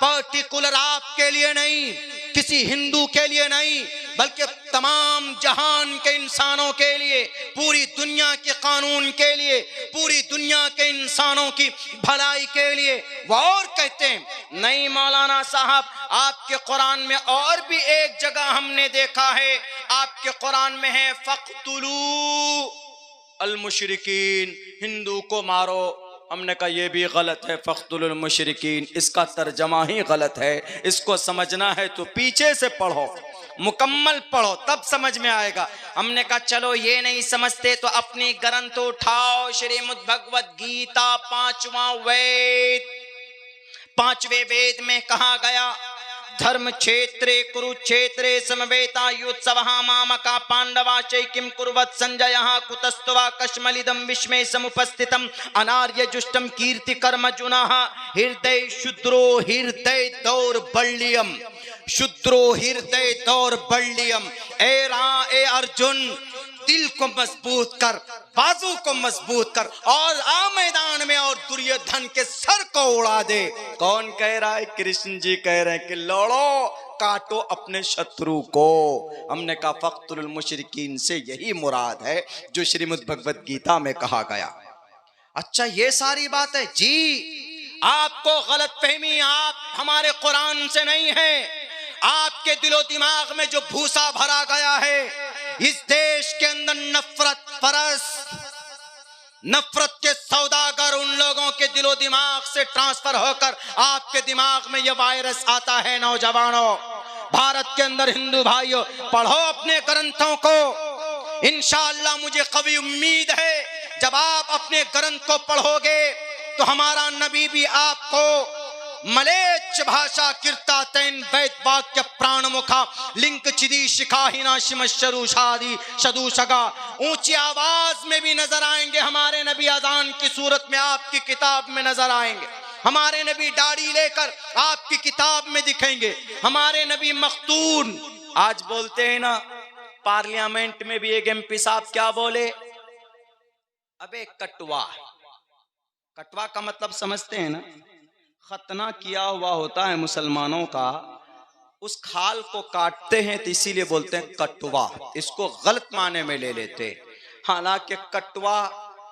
Speaker 3: पर्टिकुलर आपके लिए नहीं, किसी हिंदू के लिए नहीं, बल्कि तमाम जहान के इंसानों के लिए, पूरी दुनिया के कानून के लिए, पूरी दुनिया के इंसानों की भलाई के लिए। वो और कहते हैं, नहीं मौलाना साहब, आपके कुरान में और भी एक जगह हमने देखा है, आपके कुरान में है फक्तुलू अल मुशरिकीन, हिंदू को मारो। हमने कहा यह भी गलत है, फख्तुल मुशरिकीन इसका तर्जमा ही गलत है। इसको समझना है तो पीछे से पढ़ो, मुकम्मल पढ़ो, तब समझ में आएगा। हमने कहा चलो ये नहीं समझते तो अपनी ग्रंथ उठाओ, श्रीमद् भगवत गीता 5वां वेद, 5वें वेद में कहा गया, धर्म क्षेत्रे कुरुक्षेत्रे समवेता युत्सवः मामका पांडवा चैकिं कुर्वत् संजयः कुतस्त्वा कश्मलिदं विस्मे समुपस्थितम् अनार्य जुष्टं कीर्ति कर्मजुनः हृदय शुद्रो हृदय दौर्बल्यम, शुद्रो हृदय दौर्बल्यम। ए अर्जुन, दिल को मजबूत कर, बाजू को मजबूत कर और आ मैदान में और दुर्योधन के सर को उड़ा दे। कौन कह रहा है? कृष्ण जी कह रहे हैं कि लड़ो, काटो अपने शत्रु को। हमने कहा फख्तुल मुशरिकीन से यही मुराद है जो श्रीमद् भगवत गीता में कहा गया। अच्छा ये सारी बात है जी, आपको गलतफहमी आप हमारे कुरान से नहीं है, आपके दिलो दिमाग में जो भूसा भरा गया है, इस देश के अंदर नफरत परस, नफरत के सौदागर उन लोगों के दिलो दिमाग से ट्रांसफर होकर आपके दिमाग में यह वायरस आता है। नौजवानों, भारत के अंदर हिंदू भाइयों, पढ़ो अपने ग्रंथों को। इंशाअल्लाह मुझे कभी उम्मीद है जब आप अपने ग्रंथ को पढ़ोगे तो हमारा नबी भी आपको मलेच्छ भाषा कीर्तातैन वैद वाक्य प्राण मुखा लिंक चिदी शिखाहिना शिमशरु शादी शदू सगा ऊंची आवाज में भी नजर आएंगे। हमारे नबी अजान की सूरत में आपकी किताब में नजर आएंगे। हमारे नबी दाढ़ी लेकर आपकी किताब में दिखेंगे। हमारे नबी मखतून, आज बोलते हैं ना पार्लियामेंट में भी एक एमपी साहब क्या बोले, अबे कटवा। कटवा का मतलब समझते हैं ना, खतना किया हुआ होता है मुसलमानों का, उस खाल को काटते हैं तो इसीलिए बोलते हैं कटवा। इसको गलत माने में ले लेते, हालांकि कटवा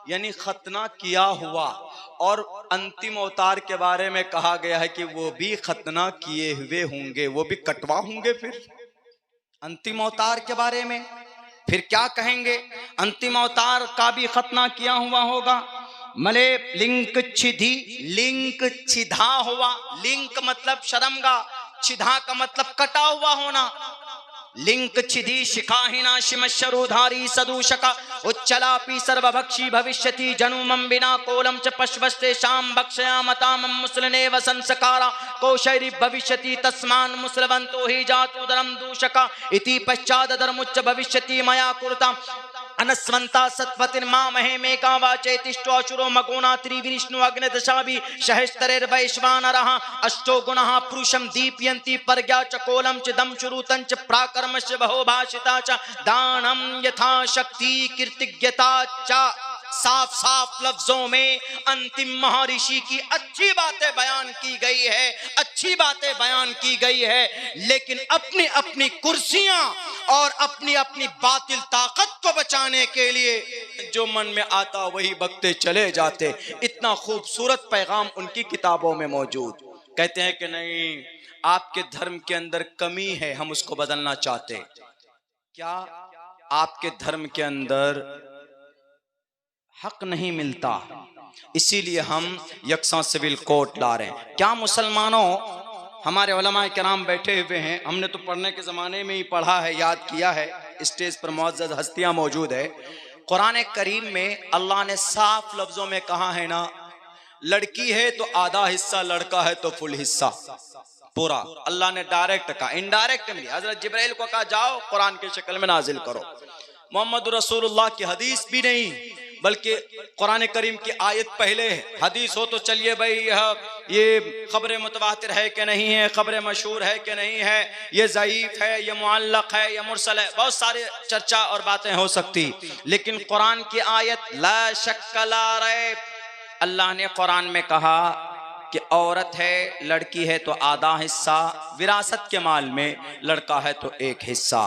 Speaker 3: यानी खतना किया हुआ। और अंतिम अवतार के बारे में कहा गया है कि वो भी खतना किए हुए होंगे, वो भी कटवा होंगे। फिर अंतिम अवतार के बारे में फिर क्या कहेंगे, अंतिम अवतार का भी खतना किया हुआ होगा। मले लिंक छिधी, लिंक छिधा हुआ। लिंक मतलब शर्मगा, छिधा का मतलब कटा हुआ होना। लिंक छिधी शिखाहिना शिमशरुधारी सदूशका उच्चलापि सर्वभक्षी भविष्यति जनुमं विना कोलम च पश्वस्ते शाम भक्षयामतामं मुसलने वसंसकारा कोशैरि भविष्यति तस्मान् मुसलवन्तो हि जातुदरं दूषका इति पश्चादधर्मुच्च भविष्यति मया कुरुता अनस्वंता सत्पतिर्मा महे मेका वाचेतिष्टोऽशुरो मगोना त्रिविष्णु अग्निदशाभि सहस्त्रैर्वैश्वानरः अष्टो गुणः पुरुषं दीपयन्ति प्रज्ञा च कोलं च दम शुरुतं च प्राकर्मस्य बहो भाषिता च दानं यथा शक्ति कीर्तिज्ञता च। साफ साफ लफ्जों में अंतिम महर्षि की अच्छी बातें बयान की गई है, अच्छी बातें बयान की गई है, लेकिन अपनी अपनी कुर्सियां और अपनी अपनी बातिल ताकत को बचाने के लिए जो मन में आता वही बकते चले जाते। इतना खूबसूरत पैगाम उनकी किताबों में मौजूद। कहते हैं कि नहीं, आपके धर्म के अंदर कमी है, हम उसको बदलना चाहते। क्या आपके धर्म के अंदर हक नहीं मिलता, इसीलिए हम यकसा सिविल कोड ला रहे हैं। क्या मुसलमानों, हमारे उलमा किराम बैठे हुए हैं, हमने तो पढ़ने के ज़माने में ही पढ़ा है, याद किया है, स्टेज पर मुअज़्ज़ज़ हस्तियां मौजूद है। कुरान करीम में अल्लाह ने साफ लफ्ज़ों में कहा है ना, लड़की है तो आधा हिस्सा, लड़का है तो फुल हिस्सा पूरा। अल्लाह ने डायरेक्ट कहा, इनडायरेक्ट में हज़रत जिब्राइल को कहा जाओ कुरान की शक्ल में नाजिल करो। मोहम्मद रसूलुल्लाह की हदीस भी नहीं बल्कि कुरान करीम की आयत पहले है। हदीस हो तो चलिए भाई ये खबर मुतवातिर है कि नहीं है, खबर मशहूर है कि नहीं है, ये ज़ईफ है, ये मुअल्लक़ है, ये मुरसल है, बहुत सारे चर्चा और बातें हो सकती। लेकिन कुरान की आयत ला शक्क ला रैब, अल्लाह ने कुरान में कहा कि औरत है, लड़की है तो आधा हिस्सा, विरासत के माल में लड़का है तो एक हिस्सा।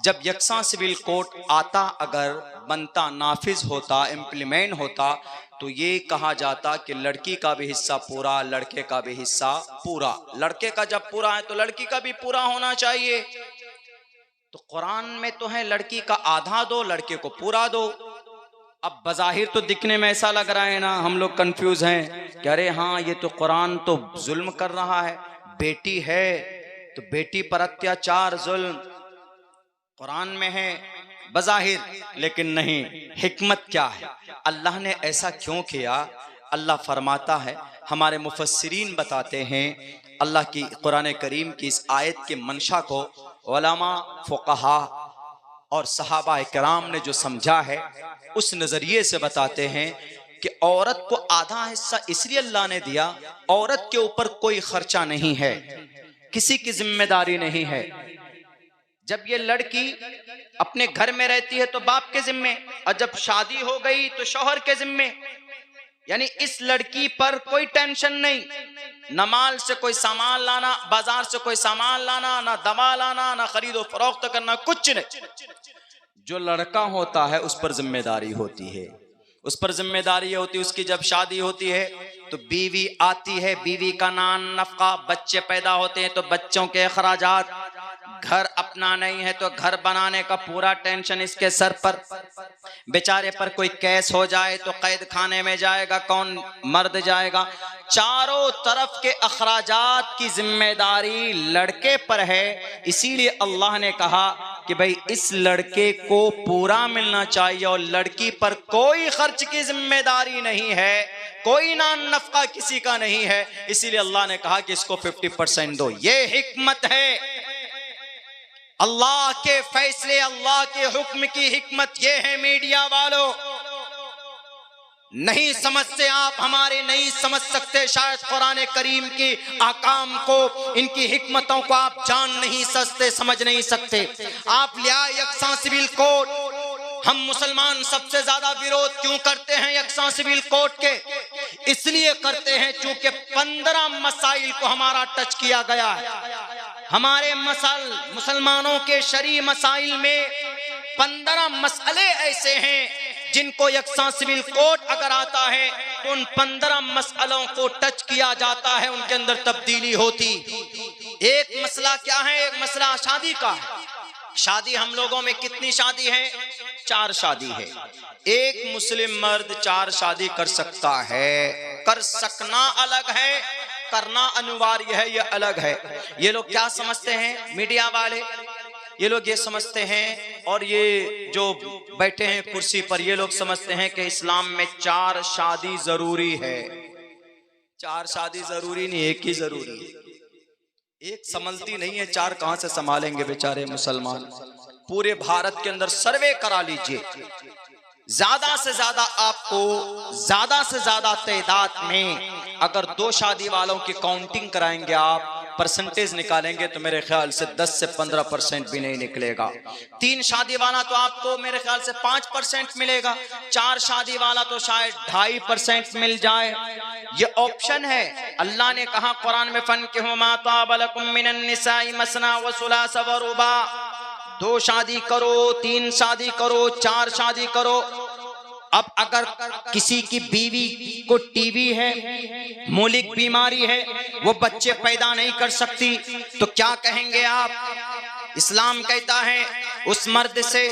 Speaker 3: जब यकसा सिविल कोड आता, अगर बनता, नाफिज होता, इम्प्लीमेंट होता, तो ये कहा जाता कि लड़की का भी हिस्सा पूरा, लड़के का भी हिस्सा पूरा। लड़के का जब पूरा है तो लड़की का भी पूरा होना चाहिए। तो कुरान में तो है लड़की का आधा दो, लड़के को पूरा दो। अब बज़ाहिर तो दिखने में ऐसा लग रहा है ना, हम लोग कंफ्यूज हैं कि अरे हाँ, ये तो कुरान तो जुल्म कर रहा है, बेटी है तो बेटी पर अत्याचार जुल्म कुरान में है बज़ाहिर, लेकिन नहीं। हिकमत क्या है, अल्लाह ने ऐसा क्यों किया? अल्लाह फरमाता है, हमारे मुफस्सिरीन बताते हैं, अल्लाह की कुरान करीम की इस आयत के मंशा को उलमा, फुक़हा और सहाबा किराम ने जो समझा है उस नजरिए से बताते हैं कि औरत को आधा हिस्सा इसलिए अल्लाह ने दिया, औरत के ऊपर कोई खर्चा नहीं है, किसी की जिम्मेदारी नहीं है। जब ये लड़की अपने घर में रहती है तो बाप के जिम्मे, और जब शादी हो गई तो शौहर के जिम्मे। यानी इस लड़की पर कोई टेंशन नहीं, न माल से कोई सामान लाना, बाजार से कोई सामान लाना, ना दवा लाना, ना खरीदो फरोख्त करना, कुछ नहीं। जो लड़का होता है उस पर जिम्मेदारी होती है, उस पर जिम्मेदारी होती है। उसकी जब शादी होती है तो बीवी आती है, बीवी का नान नफका, बच्चे पैदा होते हैं तो बच्चों के अखराजात, घर अपना अपना नहीं है तो घर बनाने का पूरा टेंशन इसके सर पर। बेचारे पर कोई केस हो जाए तो कैद खाने में जाएगा कौन? मर्द जाएगा। चारों तरफ के अखराजात की जिम्मेदारी लड़के पर है। इसीलिए अल्लाह ने कहा कि भाई इस लड़के को पूरा मिलना चाहिए और लड़की पर कोई खर्च की जिम्मेदारी नहीं है, कोई नान नफका किसी का नहीं है। इसीलिए अल्लाह ने कहा कि इसको 50% दो। ये हिकमत है, अल्लाह के फैसले, अल्लाह के हुक्म की हिकमत ये है। मीडिया वालों नहीं समझते आप, हमारे नहीं समझ सकते शायद कुरान करीम की अहकाम को, इनकी हिकमतों को आप जान नहीं सकते, समझ नहीं सकते। आप लिया यकसा सिविल कोड, हम मुसलमान सबसे ज्यादा विरोध क्यों करते हैं यकसा सिविल कोड के? इसलिए करते हैं चूंकि 15 मसाइल को हमारा टच किया गया है। हमारे मुसलमानों के शरई मसाइल में 15 मसले ऐसे हैं जिनको यकसा सिविल कोड अगर आता है तो उन 15 मसलों को टच किया जाता है, उनके अंदर तब्दीली होती। एक मसला क्या है? एक मसला शादी का है। शादी हम लोगों में कितनी शादी है? 4 शादी है। एक मुस्लिम मर्द 4 शादी कर सकता है। कर सकना अलग है, करना अनिवार्य है, यह अलग है। ये लोग क्या समझते हैं मीडिया वाले? ये लोग ये समझते हैं, और ये जो बैठे हैं कुर्सी पर, ये लोग समझते हैं कि इस्लाम में 4 शादी जरूरी है। 4 शादी जरूरी नहीं, एक ही जरूरी है। एक संभलती नहीं है, 4 कहां से संभालेंगे बेचारे मुसलमान? पूरे भारत के अंदर सर्वे करा लीजिए, ज्यादा से ज्यादा आपको, ज्यादा से ज्यादा तादाद में अगर 2 शादी वालों की काउंटिंग कराएंगे आप, परसेंटेज निकालेंगे तो मेरे ख्याल से 10 से 15% भी नहीं निकलेगा। 3 शादी वाला तो आपको मेरे ख्याल से 5% मिलेगा, 4 शादी वाला तो शायद 2.5% मिल जाए। ये ऑप्शन है। अल्लाह ने कहा कुरान में, फनकिहू मा ताब लकुम मिनन निसाई मसना व सुलास व रुबा। 2 शादी करो, 3 शादी करो, 4 शादी करो। अब अगर किसी की बीवी को टीबी है, मौलिक बीमारी है, वो बच्चे पैदा नहीं कर सकती, तो क्या कहेंगे आप? इस्लाम कहता है उस मर्द से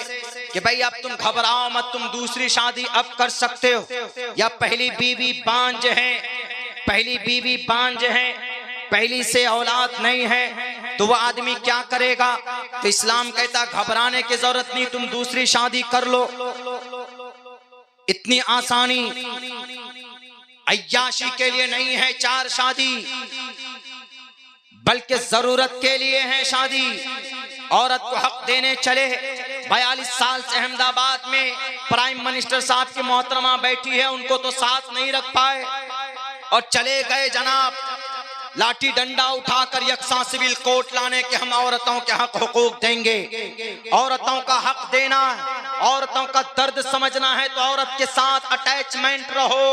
Speaker 3: कि भाई अब तुम घबराओ मत, तुम दूसरी शादी अब कर सकते हो। या पहली बीवी बांझ है, पहली बीवी बांझ है, पहली से औलाद नहीं है, तो वह आदमी क्या करेगा? तो इस्लाम कहता घबराने की जरूरत नहीं, तुम दूसरी शादी कर लो। इतनी आसानी अय्याशी के लिए नहीं है 4 शादी, बल्कि जरूरत के लिए है शादी। औरत को हक देने चले। 42 साल से अहमदाबाद में प्राइम मिनिस्टर साहब की मोहतरमा बैठी है, उनको तो साथ नहीं रख पाए और चले गए जनाब लाठी डंडा उठाकर यकसा सिविल कोर्ट लाने के हम औरतों के हक हुकूक देंगे। औरतों का हक देना, औरतों का दर्द समझना है तो औरत के साथ अटैचमेंट रहो,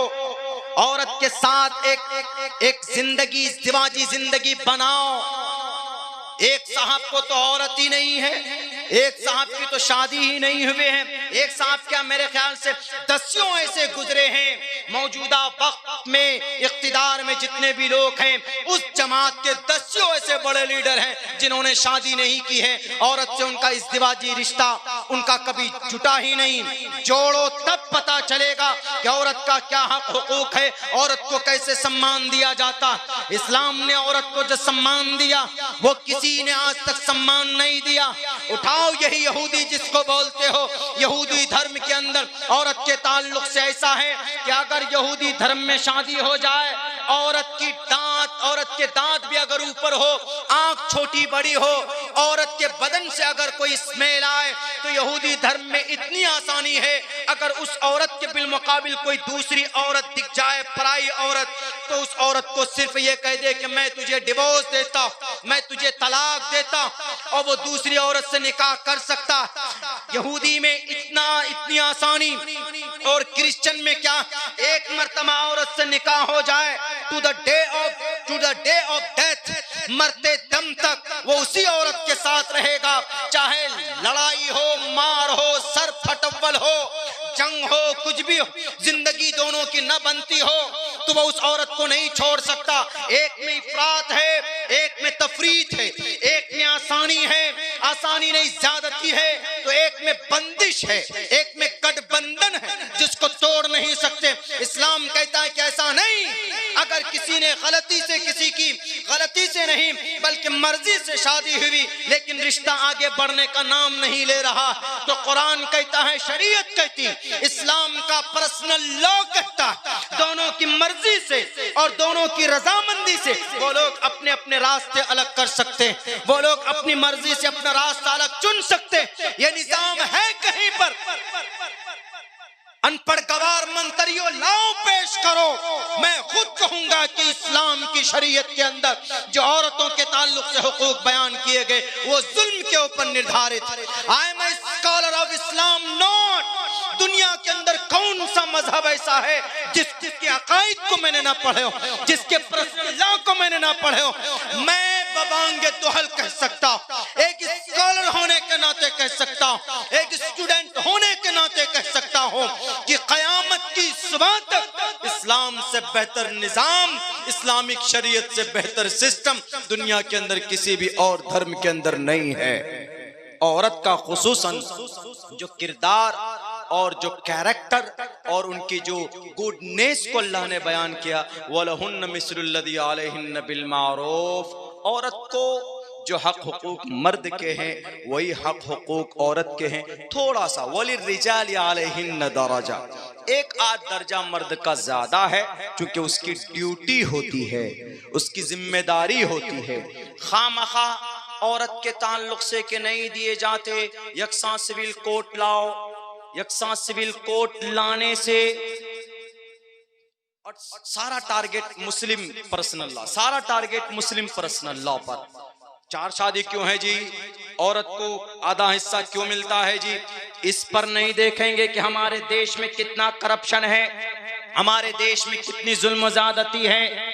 Speaker 3: औरत के साथ एक जिंदगी, इज़्दिवाजी जिंदगी बनाओ। एक साहब को तो औरत ही नहीं है, एक साहब की तो शादी ही नहीं हुए हैं। एक साहब क्या मेरे ख्याल से 10 ऐसे गुजरे हैं मौजूदा वक्त में इख्तिदार में जितने भी लोग हैं, उस जमात के 10 ऐसे बड़े लीडर हैं जिन्होंने शादी नहीं की है। औरत से उनका इज़्दिवाजी रिश्ता उनका कभी जुटा ही नहीं। जोड़ो तब पता चलेगा कि औरत का क्या हक हुकूक है, औरत को कैसे सम्मान दिया जाता। इस्लाम ने औरत को जो सम्मान दिया वो किसी ने आज तक सम्मान नहीं दिया। उठाओ यही यहूदी जिसको बोलते हो, यहूदी धर्म के अंदर औरत के ताल्लुक से ऐसा है कि अगर यहूदी धर्म में शादी हो जाए, औरत की औरत के दांत भी अगर ऊपर हो, आंख छोटी बड़ी हो, औरत के बदन से अगर कोई स्मेल आए, तो यहूदी धर्म में इतनी आसानी है, अगर उस औरत के बिलमुकाबिल कोई दूसरी औरत दिख जाए, पराई औरत, तो उस औरत को सिर्फ ये कह दे कि मैं तुझे डिवोर्स देता, मैं तुझे तलाक देता, और वो दूसरी औरत से निकाह कर सकता। यहूदी में इतनी आसानी। और क्रिश्चियन में क्या, एक मर्तबा औरत से निकाह हो जाए to the day of death, मरते दम तक वो उसी औरत के साथ रहेगा, चाहे लड़ाई हो, मार हो, सर फटव्वल हो, जंग हो, कुछ भी हो, जिंदगी दोनों की न बनती हो तो वो उस औरत को नहीं छोड़ सकता। एक में इफरात है, एक में तफरीत है, एक में आसानी है। आसानी नहीं, ज्यादती है तो एक में बंदिश है, एक में गठबंधन है जिसको तोड़ नहीं सकते। इस्लाम कहता है कि ऐसा नहीं, अगर किसी ने गलती से, किसी की गलती से नहीं बल्कि मर्जी से शादी हुई लेकिन रिश्ता आगे बढ़ने का नाम नहीं ले रहा, तो कुरान कहता है, शरीयत कहती, इस्लाम का पर्सनल लॉ कहता है दोनों की मर्जी से और दोनों की रजामंदी से वो लोग अपने अपने रास्ते अलग कर सकते हैं, वो लोग अपनी मर्जी से अपना रास्ता अलग चुन सकते हैं। ये निजाम है कहीं पर। अनपढ़ गवार मंत्रियों, लाओ पेश करो। मैं खुद कहूंगा कि इस्लाम की शरीयत के अंदर जो औरतों के ताल्लुक से हुकूक बयान किए गए वो जुल्म के ऊपर निर्धारित। I am a scholar of Islam not. दुनिया के अंदर कौन सा मजहब ऐसा है जिसके अकायद को मैंने ना पढ़े हो, जिसके पर्सनल लॉ को मैंने ना पढ़े हो। मैं बबांगे दुहल कह सकता हूं, एक स्कॉलर होने के नाते कह सकता हूं, एक स्टूडेंट होने के नाते कह सकता हूं कि कयामत की सुबह तक इस्लाम से बेहतर निजाम, इस्लामिक शरीयत से बेहतर सिस्टम दुनिया के अंदर किसी भी और धर्म के अंदर नहीं है। औरत का खुसूसन जो किरदार और जो कैरेक्टर और उनकी जो गुडनेस को अल्लाह ने बयान किया, वलहुन्न मिस्लुल्लज़ी अलैहिन्न बिल मारूफ। औरत को जो हक हुकूक मर्द के हैं वही हक हुकूक औरत के हैं, थोड़ा सा। वलिर्रिजालि अलैहिन्न दरजा, एक आध दर्जा मर्द का ज्यादा है क्योंकि उसकी ड्यूटी होती है, उसकी जिम्मेदारी होती है। खामखा औरत के ताल्लुक से कि नहीं दिए जाते, यकसा सिविल कोड लाओ, यकसा सिविल कोड लाने से और सारा टारगेट मुस्लिम पर्सनल लॉ, सारा टारगेट मुस्लिम पर्सनल लॉ पर। चार शादी क्यों है जी, औरत को आधा हिस्सा क्यों मिलता है जी, इस पर नहीं देखेंगे कि हमारे देश में कितना करप्शन है, हमारे देश में कितनी जुल्म ज़्यादती है,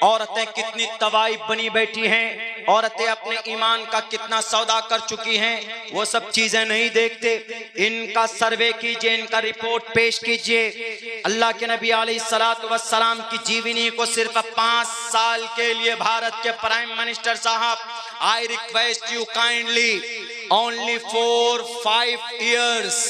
Speaker 3: औरतें कितनी तवाई बनी बैठी हैं, औरतें अपने ईमान का कितना सौदा कर चुकी हैं, वो सब चीजें नहीं देखते। इनका सर्वे कीजिए, इनका रिपोर्ट पेश कीजिए। अल्लाह के नबी अलैहिस्सलातु वस्सलाम की जीवनी को सिर्फ 5 साल के लिए भारत के प्राइम मिनिस्टर साहब, I request you kindly only 4-5 years,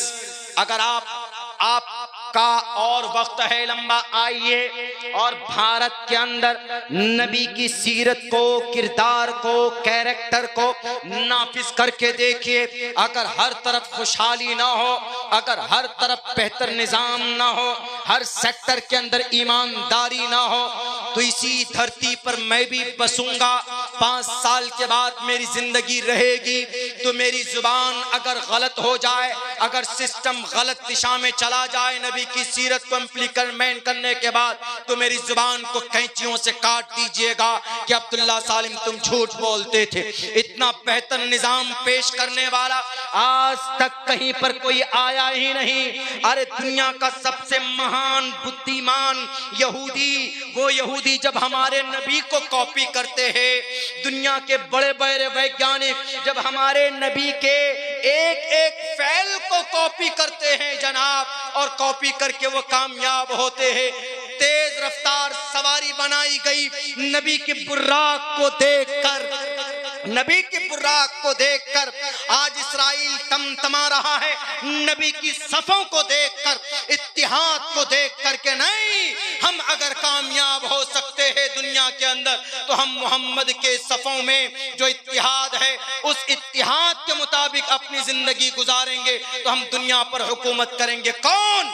Speaker 3: अगर आपका और वक्त है लंबा, आइए और भारत के अंदर नबी की सीरत को, किरदार को, कैरेक्टर को नाफिज करके देखिए। अगर हर तरफ खुशहाली ना हो, अगर हर तरफ बेहतर निजाम ना हो, हर सेक्टर के अंदर ईमानदारी ना हो, तो इसी धरती पर मैं भी बसूंगा। 5 साल के बाद मेरी जिंदगी रहेगी तो मेरी जुबान अगर गलत हो जाए, अगर सिस्टम गलत दिशा में चला जाए नबी की सीरत को इम्प्लीमेंट करने के बाद, तो मेरी जुबान को कैंचियों से काट दीजिएगा कि अब्दुल्ला सालिम तुम झूठ बोलते थे। इतना बेहतर निजाम पेश करने वाला आज तक कहीं पर कोई आया ही नहीं। अरे दुनिया का सबसे महान बुद्धिमान यहूदी, वो यहूदी जब हमारे नबी को कॉपी करते हैं, दुनिया के बड़े बड़े वैज्ञानिक जब हमारे नबी के एक एक फैल को कॉपी करते हैं जनाब, और कॉपी करके वो कामयाब होते हैं। तेज रफ्तार सवारी बनाई गई नबी के बुर्राक को देखकर, नबी के बुर्राक को देखकर आज इस्राइल तमतमा रहा है। नबी की सफों को देखकर, इत्तिहाद को देख करके नहीं, हम अगर कामयाब हो सकते हैं दुनिया के अंदर तो हम मोहम्मद के सफों में जो इत्तिहाद है उस इत्तिहाद के मुताबिक अपनी जिंदगी गुजारेंगे तो हम दुनिया पर हुकूमत करेंगे। कौन?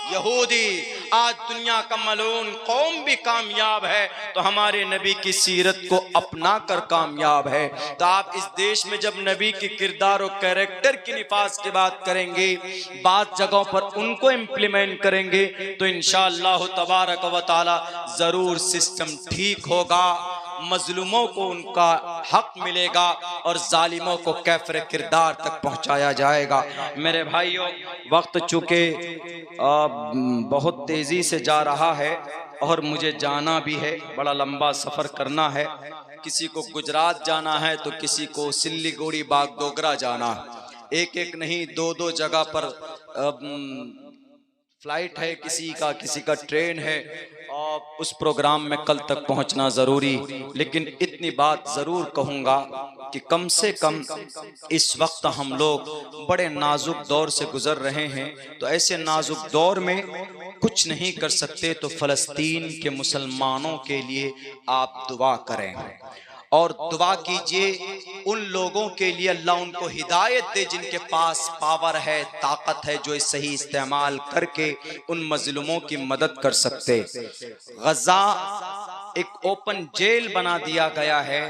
Speaker 3: यहूदी। आज दुनिया का मलून कौम भी कामयाब है तो हमारे नबी की सीरत को अपना कर कामयाब है। तो आप इस देश में जब नबी के किरदार और कैरेक्टर की निफाज की बात करेंगे, बात जगहों पर उनको इम्प्लीमेंट करेंगे तो इंशाअल्लाह तबारक व तआला जरूर सिस्टम ठीक होगा, मजलूमों को उनका हक मिलेगा और जालिमों को कैफर किरदार तक पहुंचाया जाएगा। मेरे भाइयों, वक्त चूंकि बहुत तेजी से जा रहा है और मुझे जाना भी है, बड़ा लंबा सफर करना है। किसी को गुजरात जाना है तो किसी को सिल्लीगुड़ी बागडोगरा जाना है, एक एक नहीं 2-2 जगह पर फ्लाइट है, किसी का ट्रेन है। और
Speaker 2: उस प्रोग्राम में कल तक पहुंचना जरूरी, लेकिन इतनी बात जरूर कहूंगा कि कम से कम इस वक्त हम लोग बड़े नाजुक दौर से गुजर रहे हैं। तो ऐसे नाजुक दौर में कुछ नहीं कर सकते तो फलस्तीन के मुसलमानों के लिए आप दुआ करें और दुआ कीजिए उन लोगों के लिए अल्लाह उनको हिदायत दे जिनके पास पावर है, ताकत है, जो इस सही इस्तेमाल करके उन मजलूमों की मदद कर सकते। गजा एक ओपन जेल बना दिया गया है,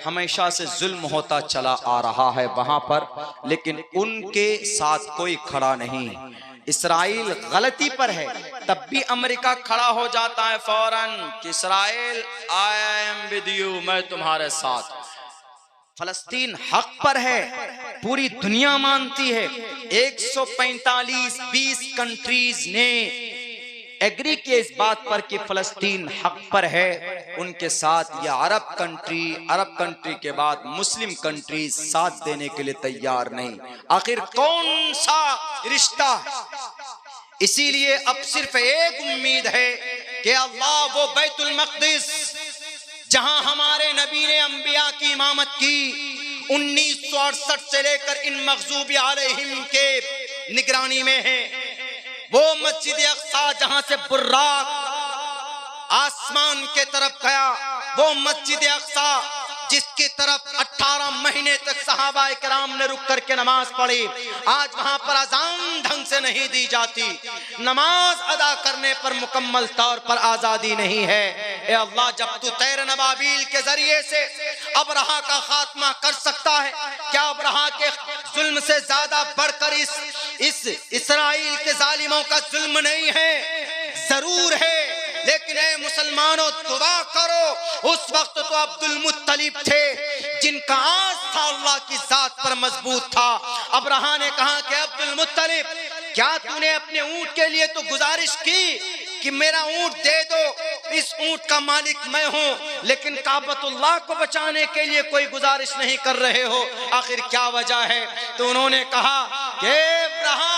Speaker 2: हमेशा से जुल्म होता चला आ रहा है वहां पर, लेकिन उनके साथ कोई खड़ा नहीं। इसराइल गलती पर है तब भी अमेरिका खड़ा हो जाता है फौरन कि Israel I am with you, मैं तुम्हारे साथ। फलस्तीन हक पर है, पूरी दुनिया मानती है। 145 20 कंट्रीज ने एग्री किए इस बात पर कि फलस्तीन हक पर है उनके साथ। या अरब कंट्री के बाद मुस्लिम कंट्री साथ देने के लिए तैयार नहीं। आखिर कौन सा रिश्ता? इसीलिए अब सिर्फ एक उम्मीद है कि अल्लाह वो बैतुल मक़दिस जहां हमारे नबी ने अंबिया की इमामत की 1968 से लेकर इन मग़ज़ूबी अलैहिम के निगरानी में है, वो मस्जिद अक़सा जहां से बुर्राक आसमान के तरफ गया, वो मस्जिद अक़सा जिसकी तरफ 18 महीने तक सहाबा इकराम ने रुक करके नमाज पढ़ी, आज वहां पर अजान ढंग से नहीं दी जाती, नमाज अदा करने पर मुकम्मल तौर पर आजादी नहीं है। ए अल्लाह, जब तू तैर नबाबील के जरिए से अबरहा का खात्मा कर सकता है, क्या अबरहा के जुल्म से ज्यादा बढ़कर इस इसराइल के जालिमों का जुल्म नहीं है? जरूर है, लेकिन ए मुसलमानों दुआ करो। उस वक्त तो अब्दुल मुत्तलिब थे जिनका आस्था अल्लाह की जात पर मजबूत था। अबरहा ने कहा कि अब्दुल मुत्तलिब, क्या तूने अपने ऊंट के लिए तो गुजारिश की कि मेरा ऊंट दे दो, इस ऊंट का मालिक मैं हूं, लेकिन काबतुल्लाह को बचाने के लिए कोई गुजारिश नहीं कर रहे हो, आखिर क्या वजह है? तो उन्होंने कहा कि अबरहा,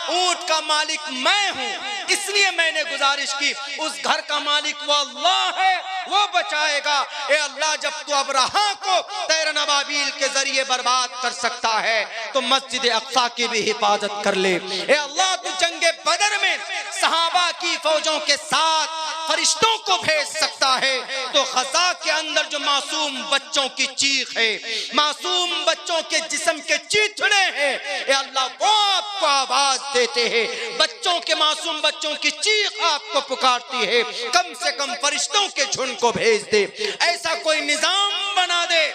Speaker 2: ऊंट का मालिक मैं हूं, इसलिए मैंने गुजारिश की। उस घर का मालिक वो अल्लाह है, वो बचाएगा। ए अल्लाह, जब तू अबरहा को तैर नबाबील के जरिए बर्बाद कर सकता है तो मस्जिद अक़सा की भी हिफाजत कर ले। ए अल्लाह, तू जंगे बदर में सहाबा की फौजों के साथ फरिश्तों को भेज सकता है तो गजा के अंदर जो मासूम बच्चों की चीख है, मासूम बच्चों के जिस्म के चीथड़े हैं, ए अल्लाह वो आपको आवाज देते हैं, बच्चों के मासूम बच्चों की चीख आपको पुकारती है। कम से कम फरिश्तों के झुंड को भेज दे, ऐसा कोई निजाम बना दे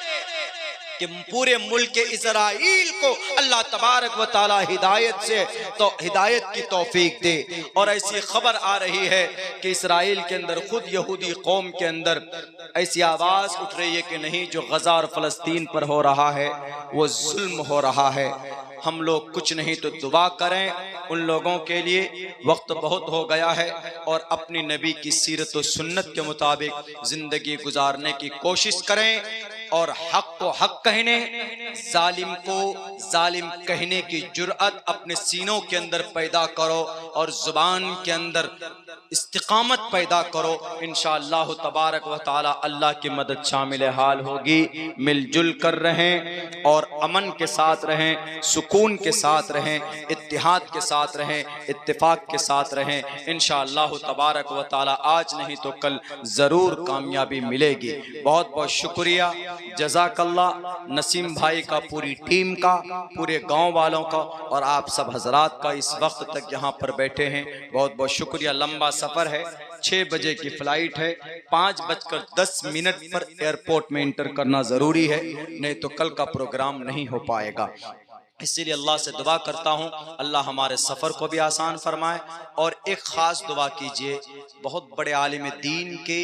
Speaker 2: कि पूरे मुल्क इज़राइल को अल्लाह तबारक व तआला हिदायत से तो हिदायत की तौफीक दे। और ऐसी खबर आ रही है कि इस्राइल के अंदर खुद यहूदी कौम के अंदर ऐसी आवाज़ उठ रही है कि नहीं, जो गजा और फ़लस्तीन पर हो रहा है वो जुल्म हो रहा है। हम लोग कुछ नहीं तो दुआ करें उन लोगों के लिए। वक्त बहुत हो गया है और अपनी नबी की सीरत व सुन्नत के मुताबिक ज़िंदगी गुजारने की कोशिश करें और हक को हक कहने, जालिम को जालिम कहने की जुर्अत अपने सीनों के अंदर पैदा करो और जुबान के अंदर इस्तिकामत पैदा करो। इंशाअल्लाह तबारक व तआला अल्लाह की मदद शामिल हाल होगी। मिलजुल कर रहें और अमन के साथ रहें, सुकून के साथ रहें, इत्तिहाद के साथ रहें, इत्तिफाक के साथ रहें। इंशाअल्लाह तबारक व तआला आज नहीं तो कल ज़रूर कामयाबी मिलेगी। बहुत बहुत शुक्रिया, जज़ाकल्लाह नसीम भाई का, पूरी टीम का, पूरे गांव वालों का और आप सब हजरात का इस वक्त तक यहाँ पर बैठे हैं। बहुत बहुत शुक्रिया। लंबा सफ़र है, 6 बजे की फ्लाइट है, 5:10 पर एयरपोर्ट में इंटर करना ज़रूरी है, नहीं तो कल का प्रोग्राम नहीं हो पाएगा। इसीलिए अल्लाह से दुआ करता हूँ अल्लाह हमारे सफ़र को भी आसान फरमाए। और एक ख़ास दुआ कीजिए, बहुत बड़े आलिम दीन के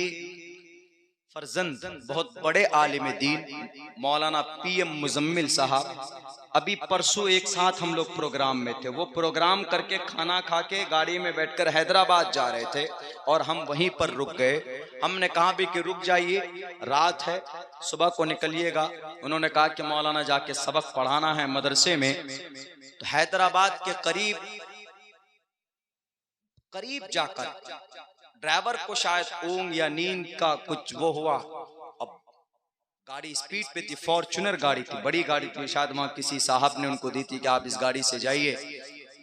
Speaker 2: फर्जंद, बहुत बड़े आलिम दीन मौलाना PM मुजम्मिल साहब, अभी परसों एक साथ हम लोग प्रोग्राम में थे। वो प्रोग्राम करके खाना खा के गाड़ी में बैठकर हैदराबाद जा रहे थे और हम वहीं पर रुक गए। हमने कहा भी कि रुक जाइए, रात है, सुबह को निकलिएगा। उन्होंने कहा कि मौलाना जाके सबक पढ़ाना है मदरसे में। तो हैदराबाद के करीब जाकर
Speaker 3: ड्राइवर को शायद ऊंग या नींद का कुछ वो हुआ। अब गाड़ी स्पीड पे थी, फॉर्च्यूनर गाड़ी थी, बड़ी गाड़ी थी, शायद वहां किसी साहब ने उनको दी थी कि आप इस गाड़ी से जाइए।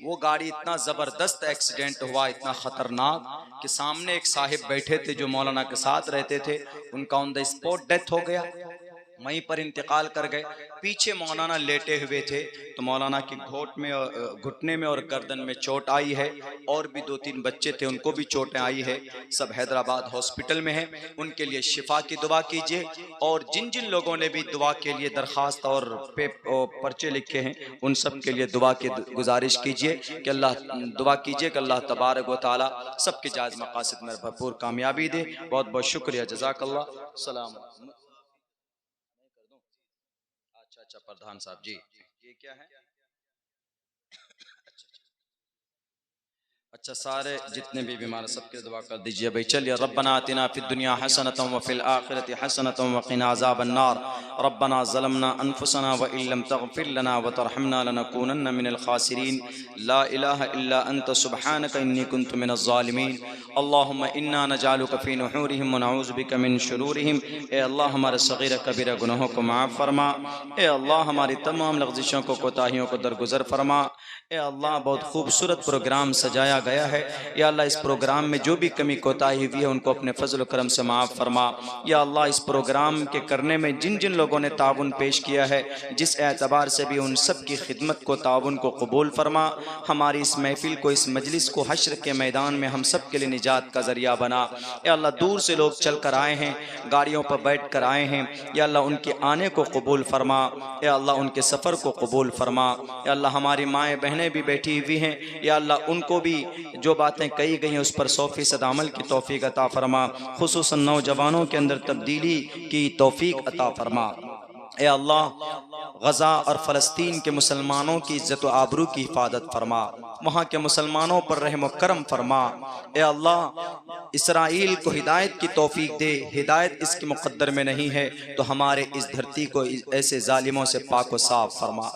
Speaker 3: वो गाड़ी इतना जबरदस्त एक्सीडेंट हुआ, इतना खतरनाक कि सामने एक साहिब बैठे थे जो मौलाना के साथ रहते थे, उनका ऑन द स्पॉट डेथ हो गया, वहीं पर इंतकाल कर गए। पीछे मौलाना लेटे हुए थे तो मौलाना की घुटने में और गर्दन में चोट आई है, और भी 2-3 बच्चे थे उनको भी चोटें आई है। सब हैदराबाद हॉस्पिटल में हैं, उनके लिए शिफा की दुआ कीजिए। और जिन जिन लोगों ने भी दुआ के लिए दरखास्त और पर्चे लिखे हैं उन सब के लिए दुआ की गुजारिश कीजिए कि अल्लाह दुआ कीजिए कि अल्लाह तबारक व तआला सबके जायज़ मकासद में भरपूर कामयाबी दे। बहुत बहुत शुक्रिया, जज़ाकल्लाह। सलाम। अच्छा प्रधान साहब जी, ये क्या है? अच्छा सारे जितने भी बीमार सबके दुआ कर दीजिए भाई। चलिए, रब्बना आतिना फिद दुनिया हसनतम व फिल आखिरति हसनतम व क़िना अज़ाबन नार। रब्बना ज़लमना अनफुसना व इल्लम तग़फिर लना व तरहमना लनकूनन्न मिनल खासिरीन। ला इलाहा इल्ला अंत सुब्हानक इन्नी कुन्तु मिनज़ ज़ालिमीन। अल्लाहुम्मा इन्ना नजअलुका फ़ी नुहूरिहिम व नऊज़ु बिका मिन शुरूरिहिम। ए अल्लाह, हमारे सग़ीरा कबीरा गुनाहों को माफ़ फरमा। ए अल्लाह, हमारी तमाम लग़ज़िशों को, कोताहियों को दरगुज़र फरमा। ए अल्लाह, बहुत खूबसूरत प्रोग्राम सजाया गया है। या अल्लाह, इस प्रोग्राम में जो भी कमी कोताही हुई है उनको अपने फजल व करम से माफ़ फरमा। या अल्लाह, इस प्रोग्राम के करने में जिन जिन लोगों ने ताउन पेश किया है, जिस एतबार से भी, उन सब की खिदमत को, ताउन को कबूल फरमा। हमारी इस महफिल को, इस मजलिस को हश्र के मैदान में हम सब के लिए निजात का ज़रिया बना। या अल्लाह, दूर से लोग चल कर आए हैं, गाड़ियों पर बैठ कर आए हैं, या अल्लाह उनके आने को कबूल फरमा। या अल्लाह, उनके सफ़र को कबूल फरमा। या अल्लाह, हमारी माएँ बहनें भी बैठी हुई हैं, या अल्लाह उनको भी जो बातें कही गई हैं उस पर 100% अमल की तौफीक अता फरमा। खुसूसन नौजवानों के अंदर तब्दीली की तौफीक अता फरमा। ए अल्लाह, गज़ा और फ़लस्तीन के मुसलमानों की इज़्ज़त व आबरू की हिफाजत फरमा, वहाँ के मुसलमानों पर रहम व करम फरमा। ए अल्लाह, इसराइल को हिदायत की तौफीक दे। हिदायत इसके मुक़द्दर में नहीं है तो हमारे इस धरती को ऐसे ज़ालिमों से पाक व साफ़ फरमा।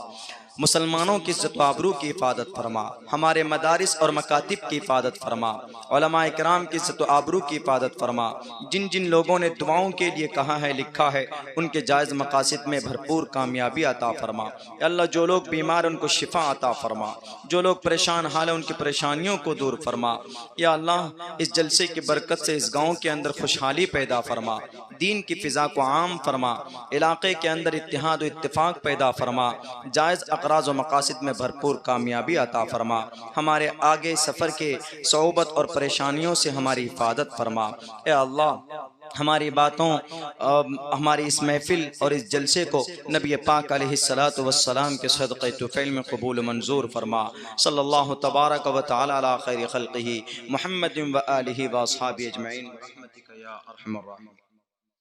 Speaker 3: मुसलमानों की इज़्ज़त व आबरू की हिफाजत फरमा। हमारे मदारिस और मकातिब की हिफाजत फरमा। उलमाए किराम की इज़्ज़त व आबरू की हिफाजत फरमा। जिन जिन लोगों ने दुआओं के लिए कहा है, लिखा है, उनके जायज़ मकासिद में भरपूर कामयाबी अता फरमा। अल्लाह, जो लोग बीमार उनको शिफा अता फरमा, जो लोग परेशान हाल है उनकी परेशानियों को दूर फरमा। या अल्लाह, इस जलसे की बरकत से इस गाँव के अंदर खुशहाली पैदा फरमा, दीन की फ़िज़ा को आम फरमा, इलाक़े के अंदर इत्तिहाद व इत्तिफ़ाक़ पैदा फरमा, जायज़ अक़राज़ व मकासिद में भरपूर कामयाबी अता फरमा। हमारे आगे सफ़र के सौबत और परेशानियों से हमारी हिफाजत फरमा। ए अल्लाह, हमारी बातों, हमारी इस महफिल और इस जलसे को नबी पाक अलैहिस्सलातु वस्सलाम के सदक़े तुफ़ैल में कबूल मंजूर फरमा। सल्लल्लाहु तबारक व तआला अला खैरि खल्क़िही मुहम्मदिन व आलिहि व अस्हाबिही अजमईन। रहमतिका या अरहमर राहिमीन।